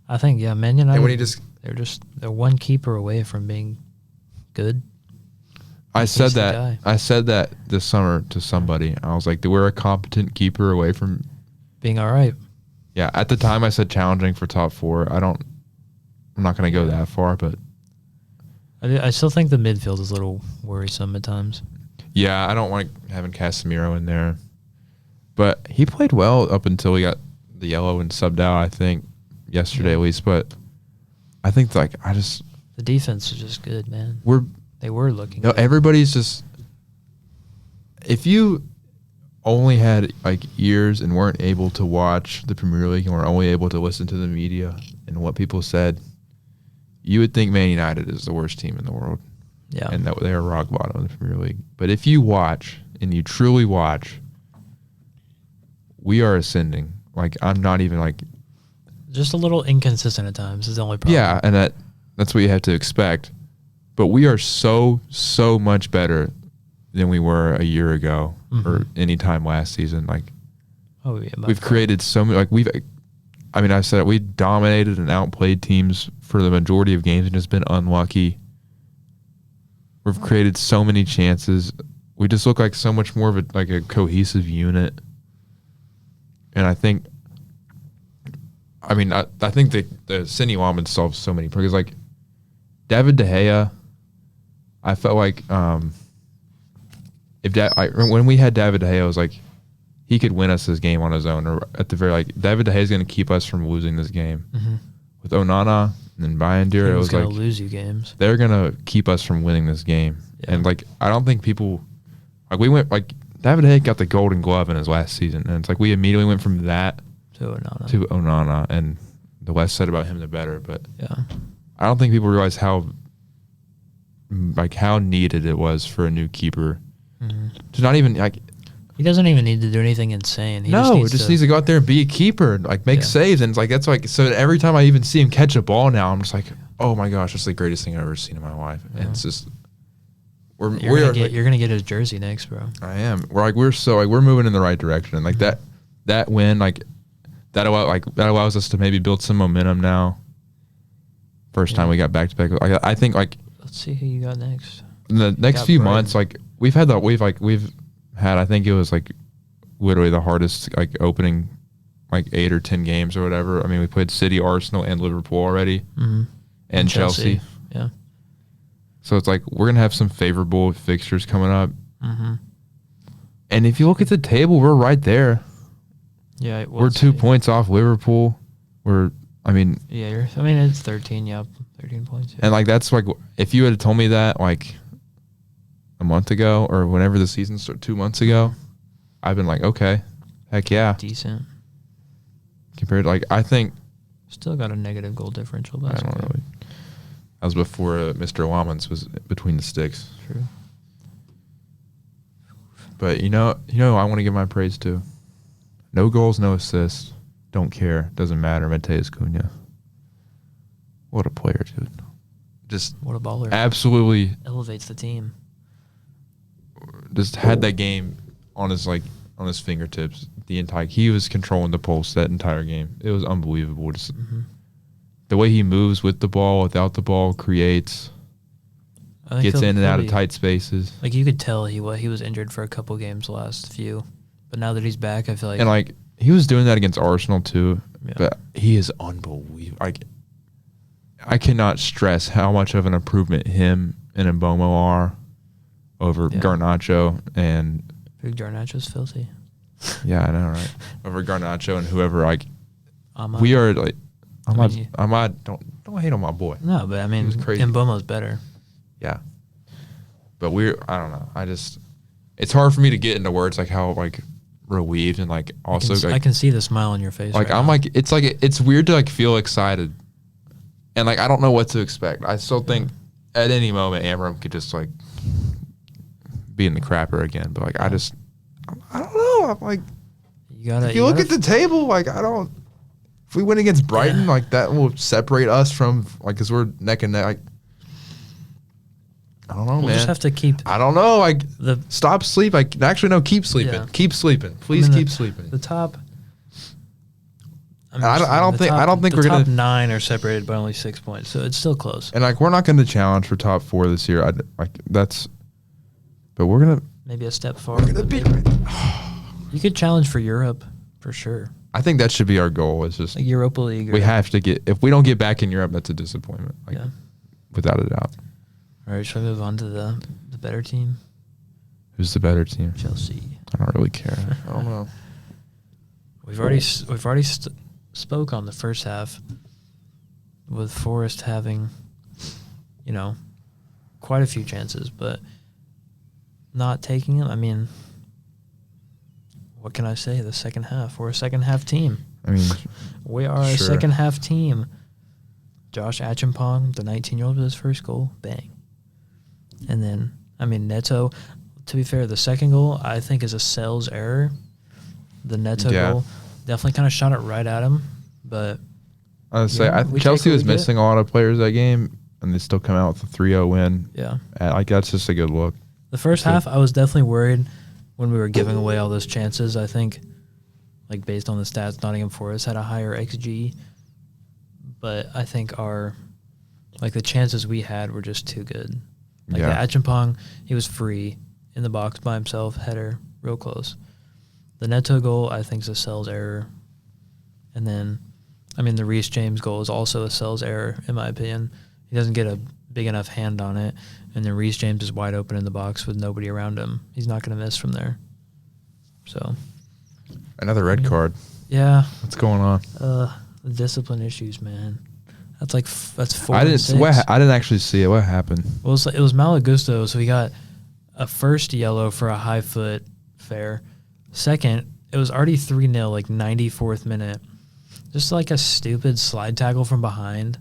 I think, Man United, and when they're one keeper away from being good. I said that this summer to somebody. I was like, we're a competent keeper away from being all right. Yeah, at the time I said challenging for top 4. I'm not going to go that far, but I still think the midfield is a little worrisome at times. Yeah, I don't like having Casemiro in there, but he played well up until he got the yellow and subbed out. I think yesterday at least, but I think the defense is just good, man. They were looking. Everybody's just if you only had like ears and weren't able to watch the Premier League and were only able to listen to the media and what people said, you would think Man United is the worst team in the world. Yeah. And that they are rock bottom in the Premier League. But if you watch and you truly watch, we are ascending. Like, I'm not even like... Just a little inconsistent at times is the only problem. Yeah, and that's what you have to expect. But we are so much better than we were a year ago or any time last season. Like, we've created so many... Like, I said we dominated and outplayed teams for the majority of games and just been unlucky. We've created so many chances. We just look like so much more of a cohesive unit. And I think, I think the Cindy Lawman solves so many because like David De Gea, I felt like when we had David De Gea, I was like he could win us this game on his own, or at the very David De Gea is going to keep us from losing this game. With Onana and Bayindir, it was going like to lose you games. They're going to keep us from winning this game. Yeah. And I don't think people we went David De Gea got the Golden Glove in his last season, and it's like we immediately went from that to Onana, and the less said about him, the better. But yeah, I don't think people realize how needed it was for a new keeper to not even He doesn't even need to do anything insane. He just needs to go out there and be a keeper and make saves, and it's so every time I even see him catch a ball now, I'm just like, oh my gosh, that's the greatest thing I've ever seen in my life. Yeah. And it's just. You're gonna get his jersey next, bro. I am. We're moving in the right direction. Like that win, that allows us to maybe build some momentum now. First time we got back to back. I think let's see who you got next. In the next few months, we've had I think it was literally the hardest opening 8 or 10 games or whatever. I mean, we played City, Arsenal, and Liverpool already, and Chelsea. Yeah. So it's we're going to have some favorable fixtures coming up. And if you look at the table, we're right there. Yeah. We're 2 points off Liverpool. It's 13, 13 points. Yeah. And that's if you had told me that a month ago or whenever the season started 2 months ago, I've been okay, heck yeah. Decent. Compared to I think. Still got a negative goal differential. I don't really. That was before Mr. Lamans was between the sticks. True. But I want to give my praise to. No goals, no assists. Don't care. Doesn't matter. Mateus Cunha. What a player, dude. Just what a baller. Absolutely elevates the team. Just had that game on his fingertips. He was controlling the pulse that entire game. It was unbelievable. Just the way he moves with the ball, without the ball, creates, gets in and out of tight spaces. You could tell he was injured for a couple games the last few, but now that he's back, I feel like. And he was doing that against Arsenal too. Yeah. But he is unbelievable. I cannot stress how much of an improvement him and Mbomo are over Garnacho and. Big Garnacho's filthy. Yeah, I know, right? Over Garnacho and whoever Ahmad. We are Ahmad, don't hate on my boy. No, but he was crazy. Mbomo's better. Yeah. But I don't know. It's hard for me to get into words how relieved and also I can see the smile on your face. It's weird to feel excited. And I don't know what to expect. I still think at any moment Amram could just be in the crapper again. But I don't know. I'm if you look at the table, if we win against Brighton, that will separate us from because we're neck and neck. I don't know, man. We'll just have to keep. I don't know. Stop sleep. Actually, no. Keep sleeping. Yeah. Keep sleeping. Please keep sleeping. The top. I don't think we're gonna. The top 9 are separated by only 6 points, so it's still close. And we're not going to challenge for top 4 this year. But we're gonna maybe a step forward. You could challenge for Europe for sure. I think that should be our goal. It's just Europa League. We have to get. If we don't get back in Europe, that's a disappointment. Without a doubt. All right, shall we move on to the better team? Who's the better team? Chelsea. I don't really care. I don't know. We've already spoke on the first half, with Forrest having, quite a few chances, but not taking them. what can I say? The second half. We're a second half team. I mean, We are a second half team. Josh Acheampong, the 19-year-old, with his first goal. Bang. And then, I mean, Neto, to be fair, the second goal, I think, is a sales error. The Neto goal definitely kind of shot it right at him. But I would say Chelsea was missing a lot of players that game, and they still come out with a 3-0 win. Yeah. Like, that's just a good look. The first half, I was definitely worried when we were giving away all those chances. I think, like, based on the stats, Nottingham Forest had a higher XG. But I think the chances we had were just too good. Like, the Acheampong, he was free in the box by himself, header, real close. The Neto goal, I think, is a Sells error. And then, I mean, the Reece James goal is also a Sells error, in my opinion. He doesn't get a big enough hand on it. And then Reece James is wide open in the box with nobody around him. He's not going to miss from there. So. Another red card. Yeah. What's going on? The discipline issues, man. That's 4 I and 6. I didn't actually see it. What happened? Well, it was Malagusto, so he got a first yellow for a high foot fair. Second, it was already 3-0, like 94th minute. Just like a stupid slide tackle from behind,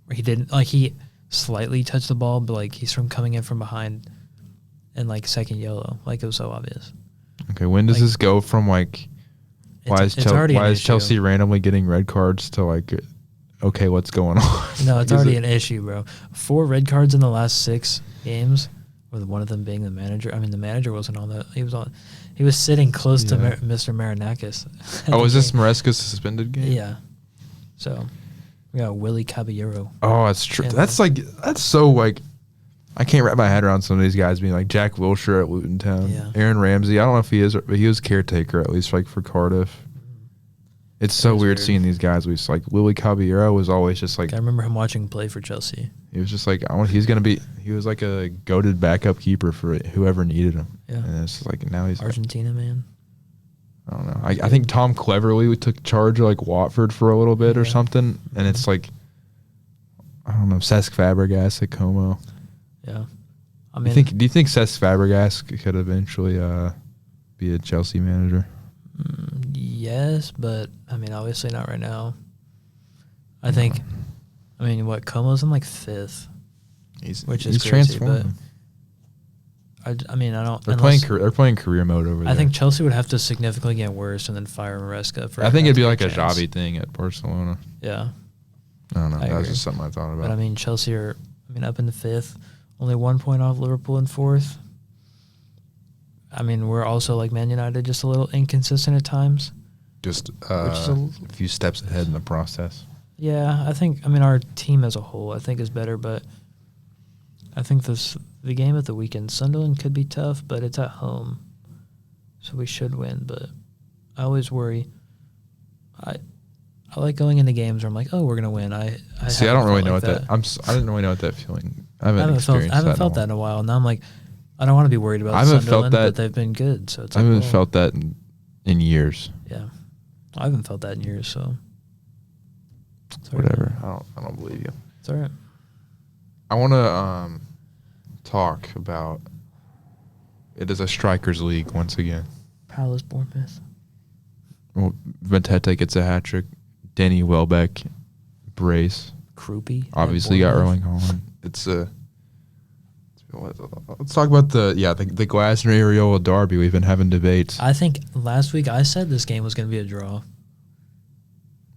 where he slightly touched the ball, but like he's from coming in from behind, and like second yellow, like it was so obvious. Okay, when does this go from like? Why is Chelsea randomly getting red cards to like? Okay, what's going on? No, it's already an issue, bro. 4 red cards in the last 6 games, with one of them being the manager. I mean, the manager wasn't on that. He was sitting close to Mr. Marinakis. Oh, is this Maresca's suspended game? Yeah. So, we got Willie Caballero. Oh, that's true. That's so like, I can't wrap my head around some of these guys being like Jack Wilshere at Luton Town. Yeah. Aaron Ramsey. I don't know if he is, but he was caretaker at least like for Cardiff. It's so weird seeing these guys. Like Willie Caballero was always just like. I remember him watching play for Chelsea. He was just like, he was like a goated backup keeper for whoever needed him. Yeah. And it's like now he's Argentina, man. I don't know. I think Tom Cleverley took charge of like Watford for a little bit or something, and it's like, I don't know, Cesc Fabregas at Como. Yeah. I mean, do you think Cesc Fabregas could eventually be a Chelsea manager? Yes, but I mean, obviously not right now. I think. I mean, Como's in like 5th, which is crazy. But I mean, I don't. They're playing career mode over there. I think Chelsea would have to significantly get worse and then fire Maresca. I think it'd be like a Xavi thing at Barcelona. Yeah. I don't know. That was just something I thought about. But I mean, Chelsea are up in the 5th, only 1 point off Liverpool in 4th. I mean, we're also like Man United, just a little inconsistent at times. Just a few steps ahead in the process. Yeah, I think. I mean, our team as a whole, I think, is better, but I think the game at the weekend, Sunderland could be tough, but it's at home, so we should win. But I always worry. I like going into games where I'm like, oh, we're gonna win. I don't really know what that. I didn't really know what that feeling. I haven't felt that in a while. Now I'm like, I don't want to be worried about Sunderland, but they've been good. So it's I haven't felt that in years. Yeah, I haven't felt that in years. So whatever. I don't believe you. It's all right. I want to talk about it is a strikers league once again. Palace, Bournemouth. Well, Mateta gets a hat trick. Denny Welbeck, brace. Kroupy. Obviously got Erling Haaland. It's a. Let's talk about the Glasner Areola derby. We've been having debates. I think last week I said this game was going to be a draw.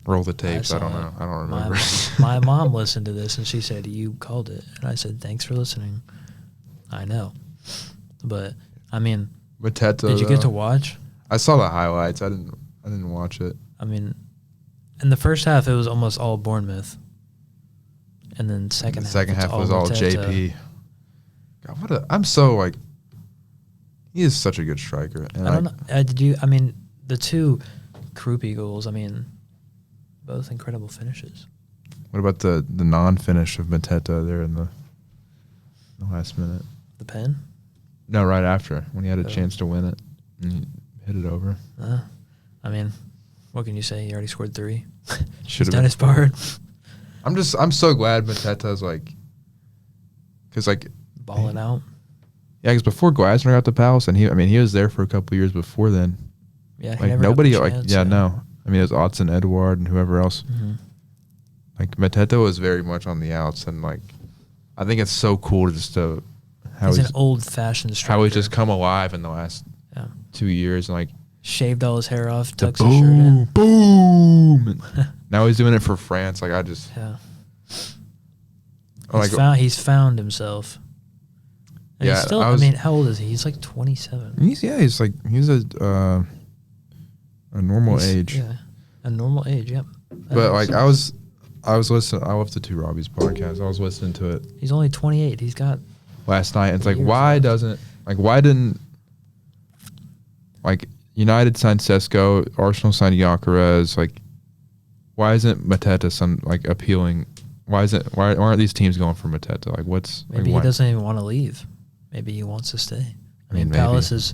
Roll the tapes. I don't know. I don't remember. My mom listened to this and she said, "You called it," and I said, "Thanks for listening." I know, but I mean, Mateta. Did you get to watch? I saw the highlights. I didn't watch it. I mean, in the first half it was almost all Bournemouth, and then second half was all JP. God, I'm so like. He is such a good striker. And I don't know. I mean, the 2 Kroupy goals. I mean, both incredible finishes. What about the non-finish of Mateta there in the last minute? The pen? No, right after when he had a chance to win it and he hit it over. I mean, what can you say? He already scored 3. He's done his part. I'm so glad Mateta's like, because like balling out. Yeah, because before Glasner got to Palace, and he was there for a couple of years before then, Yeah, he like never got nobody. the Like chance, yeah, no. I mean, it was Otson, Edward, and whoever else. Mm-hmm. Like Mateta was very much on the outs, and like I think it's so cool just to how He's an old-fashioned striker. how he's just come alive in the last 2 years, and like shaved all his hair off, tucks his shirt in. Boom! Now he's doing it for France. Like I just He's found himself. And he's still, I mean, how old is he? He's like 27. He's a normal age. Yeah, a normal age. Yep. But like I was listening. I love the Two Robbies podcast. I was listening to it. He's only 28. He's got last night. It's like why didn't like United signed Sesko, Arsenal signed Gyökeres. Like why isn't Mateta some like appealing? Why aren't these teams going for Mateta? Like what's maybe like, he doesn't even want to leave. Maybe he wants to stay. I mean, maybe. Palace is.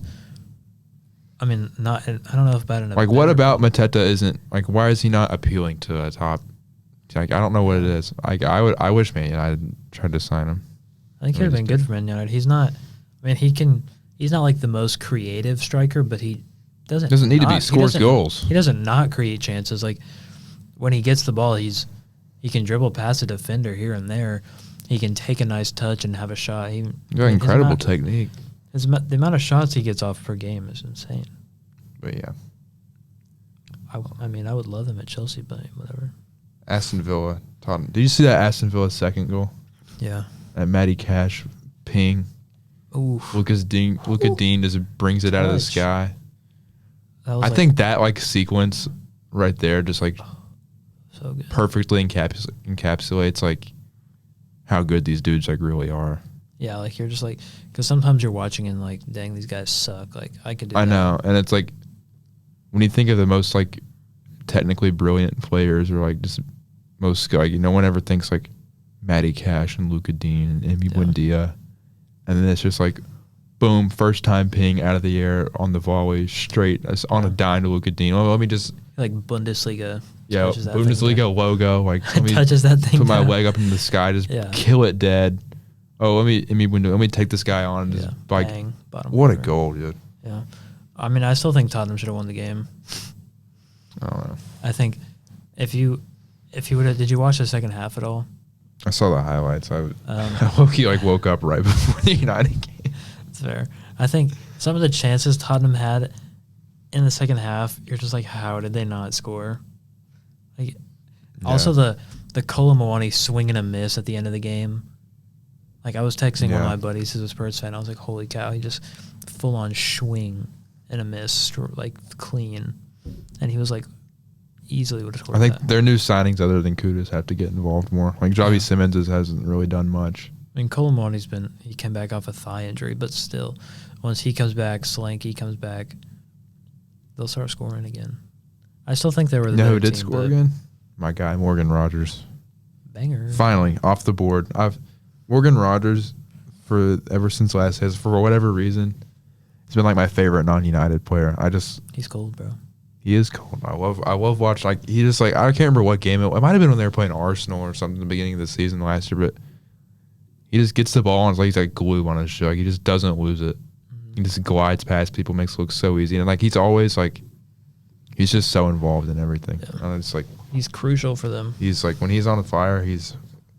I mean, not. I don't know if about an. Like, what about Mateta isn't like? Why is he not appealing to a top? Like, I don't know what it is. Like, I wish Man United tried to sign him. I think he would have been good for Man United. He's not. I mean, he's not like the most creative striker, but he doesn't need to be. Scores goals. He doesn't not create chances. Like when he gets the ball, he can dribble past a defender here and there. He can take a nice touch and have a shot. He's got incredible technique. The amount of shots he gets off per game is insane. But yeah. I mean, I would love him at Chelsea, but whatever. Aston Villa, Tottenham. Did you see that Aston Villa second goal? Yeah. That Matty Cash ping. Ooh. Luka Dean just brings it out of the sky. I think that like sequence right there just like so good. Perfectly encapsulates like how good these dudes like really are. Yeah, like you're just like, because sometimes you're watching and like, dang, these guys suck. Like I could do that. I know, and it's like when you think of the most like technically brilliant players or like just most like no one ever thinks like Matty Cash and Luka Dean and Emi Buendia, and then it's just like boom, first time ping out of the air on the volley straight on a dime to Luka Dean. Let me just like Bundesliga. Yeah, Bundesliga logo. Like let me touches that thing. Put my leg up in the sky, just kill it dead. Oh, let me take this guy on. And just like, bang, what a goal, dude. Yeah, I mean, I still think Tottenham should have won the game. I don't know. I think if you would have, did you watch the second half at all? I saw the highlights. I woke up right before the United game. That's fair. I think some of the chances Tottenham had in the second half, you're just like, how did they not score? Like, also the Kolo Muani swing and a miss at the end of the game. Like I was texting one of my buddies who's a Spurs fan. I was like, holy cow, he just full on swing and a miss, like clean. And he was like, easily would have scored. I think their new signings, other than Kudus, have to get involved more. Like Javi Simmons hasn't really done much. I mean, Kolo Muani's he came back off a thigh injury, but still, once he comes back, Solanke comes back, they'll start scoring again. I still think they were the better who did team, score again? My guy, Morgan Rogers. Banger. Finally, off the board. Morgan Rogers, ever since last season, for whatever reason, he's been like my favorite non-United player. He's cold, bro. He is cold. I love watching. Like he just like I can't remember what game it might have been when they were playing Arsenal or something at the beginning of the season last year, but he just gets the ball and it's like he's like glue on his shoe. Like he just doesn't lose it. Mm-hmm. He just glides past people, makes it look so easy, and like he's always like he's just so involved in everything. Yeah. And it's like he's crucial for them. He's like when he's on fire,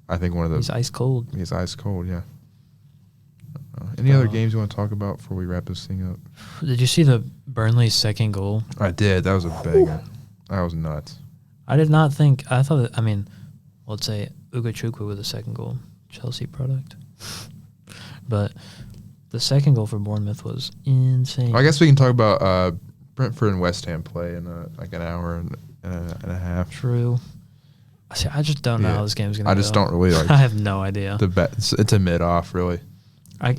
I think one of those. He's ice cold. He's ice cold, yeah. Any other games you want to talk about before we wrap this thing up? Did you see the Burnley second goal? I did. That was a banger. That was nuts. I did not think. I thought that, I mean, let's say Ugachukwu with the second goal. Chelsea product. But the second goal for Bournemouth was insane. Well, I guess we can talk about Brentford and West Ham play in like an hour and a half. True. See, I just don't know how this game's going to go. I just don't really like I have no idea. It's a mid-off, really. I'm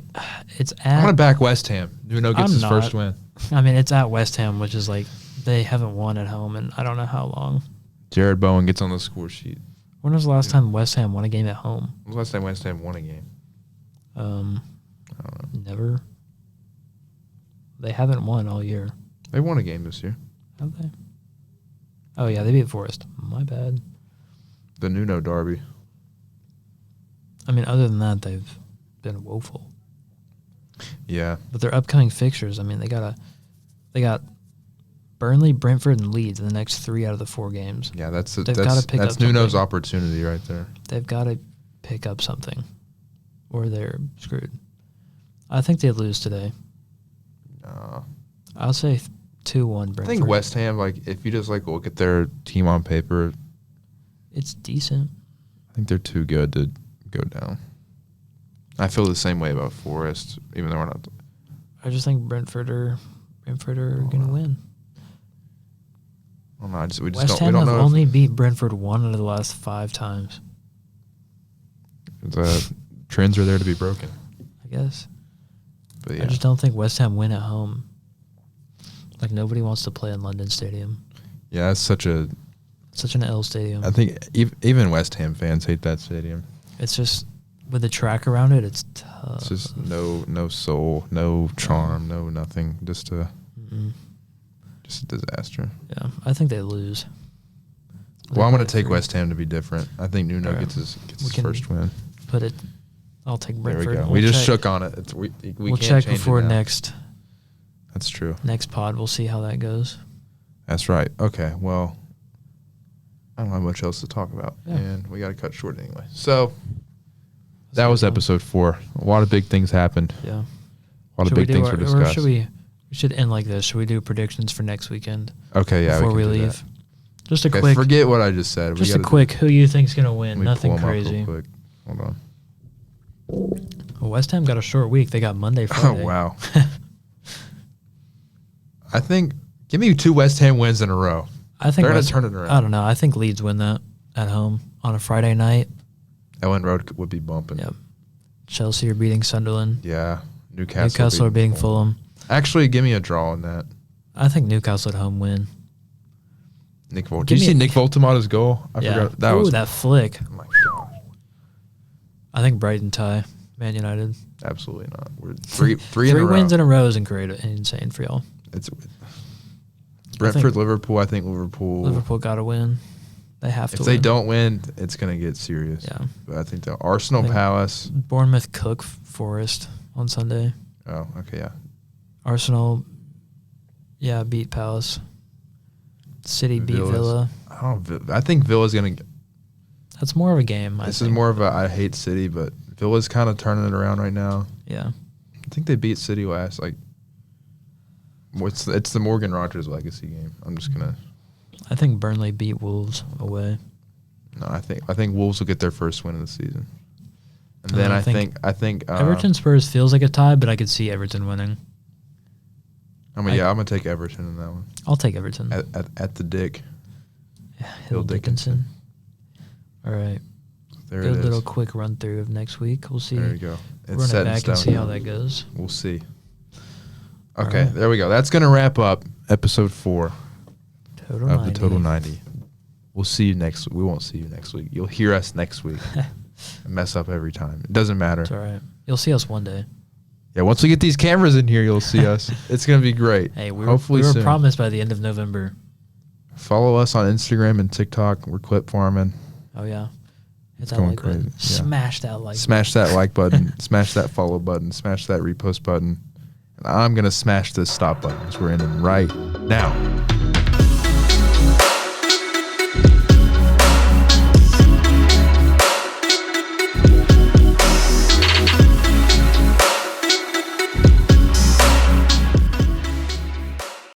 going to back West Ham. Nuno gets his first win. I mean, it's at West Ham, which is like they haven't won at home in I don't know how long. Jared Bowen gets on the score sheet. When was the last time West Ham won a game at home? When was the last time West Ham won a game? I don't know. Never. They haven't won all year. They won a game this year. Have they? Oh, yeah, they beat Forest. My bad. The Nuno derby. I mean, other than that, they've been woeful. Yeah. But their upcoming fixtures, I mean, they got Burnley, Brentford, and Leeds in the next 3 out of the 4 games. Yeah, that's pick up Nuno's something. opportunity right there. They've got to pick up something, or they're screwed. I think they lose today. No. I'll say 2-1 Brentford. I think West Ham, like, if you just like look at their team on paper, It's decent. I think they're too good to go down. I feel the same way about Forest, even though we're not. I just think Brentford are going to win. I don't know. We just West don't. We Ham don't have know. only beat Brentford 1 out of the last 5 times. The trends are there to be broken. I guess. But yeah, I just don't think West Ham win at home. Like, nobody wants to play in London Stadium. yeah, it's such a. Such an L stadium. I think even West Ham fans hate that stadium. It's just, with the track around it, it's tough. It's just no soul, no charm, no nothing. Just a disaster. Yeah, I think they lose. Well, I'm going to They're take West Ham to be different. I think Nuno Alright. gets his can first win. Put it. I'll take There Brentford. we go. We'll We just check- shook on it. We We'll can't check change before it now. next That's true. pod. We'll see how that goes. That's right. Okay. Well, I don't have much else to talk about, Yeah. and we got to cut short anyway. So That's that a was good one. episode 4. A lot of big things happened. Yeah. A lot of big things were Or discussed. should we should end like this? Should we do predictions for next weekend Okay. Yeah. before we can do leave? that. Just a Okay, quick. forget what I just said. Just a gotta quick. Who you think's gonna let win? me Nothing pull 'em up crazy. real quick. Hold on. Well, West Ham got a short week. They got Monday, Oh Friday. wow. I think give me 2 West Ham wins in a row. I think They're gonna West- turn it around. I don't know. I think Leeds win that at home on a Friday night. Ellen Road would be bumping. Yep. Chelsea are beating Sunderland. Yeah. Newcastle. Newcastle are beating Fulham. Actually, give me a draw on that. I think Newcastle at home win. Nick Volt. Give Did you me see a- Nick Voltema's goal? I Yeah. forgot. That Ooh, was. that flick. Oh my gosh. I think Brighton tie Man United. Absolutely not. We're three in Three a row. wins in a row is insane for y'all. It's Brentford, Liverpool. I think Liverpool. Liverpool got to win. They have to If they win. don't win, it's gonna get serious. Yeah. But I think the Arsenal, I think- Palace. Bournemouth Cook Forest on Sunday. Oh, okay, yeah. Arsenal, beat Palace. City beat Villa's- Villa. I think Villa's gonna. That's more of a game. This is more of a I hate City, but Villa's kind of turning it around right now. Yeah. I think they beat City last. Like, it's the Morgan Rogers legacy game. I'm just gonna. I think Burnley beat Wolves away. No, I think Wolves will get their first win of the season, and And then I I think think Everton Spurs feels like a tie, but I could see Everton winning. I'm gonna take Everton in that one I'll take Everton. at the Dick. Hill Dickinson. All right. There Good it little is. quick run through of next week. We'll see. There you go. It's Run set it in back stone. and see how that goes. We'll see. All Okay, right. there we go. That's gonna wrap up episode 4 Total of 90. the Total 90. We'll see you next. We won't see you next week. You'll hear us next week. I mess up every time. It doesn't matter. It's all right. You'll see us one day. Yeah, once we get these cameras in here, you'll see us. It's gonna be great. Hey, we Hopefully were soon. promised by the end of November. Follow us on Instagram and TikTok. We're Clip Farming. Oh yeah, hit that Going like button. crazy, yeah. Smash that like. Smash that like button. Smash that follow button. Smash that repost button. And I'm gonna smash this stop button because we're in it right now.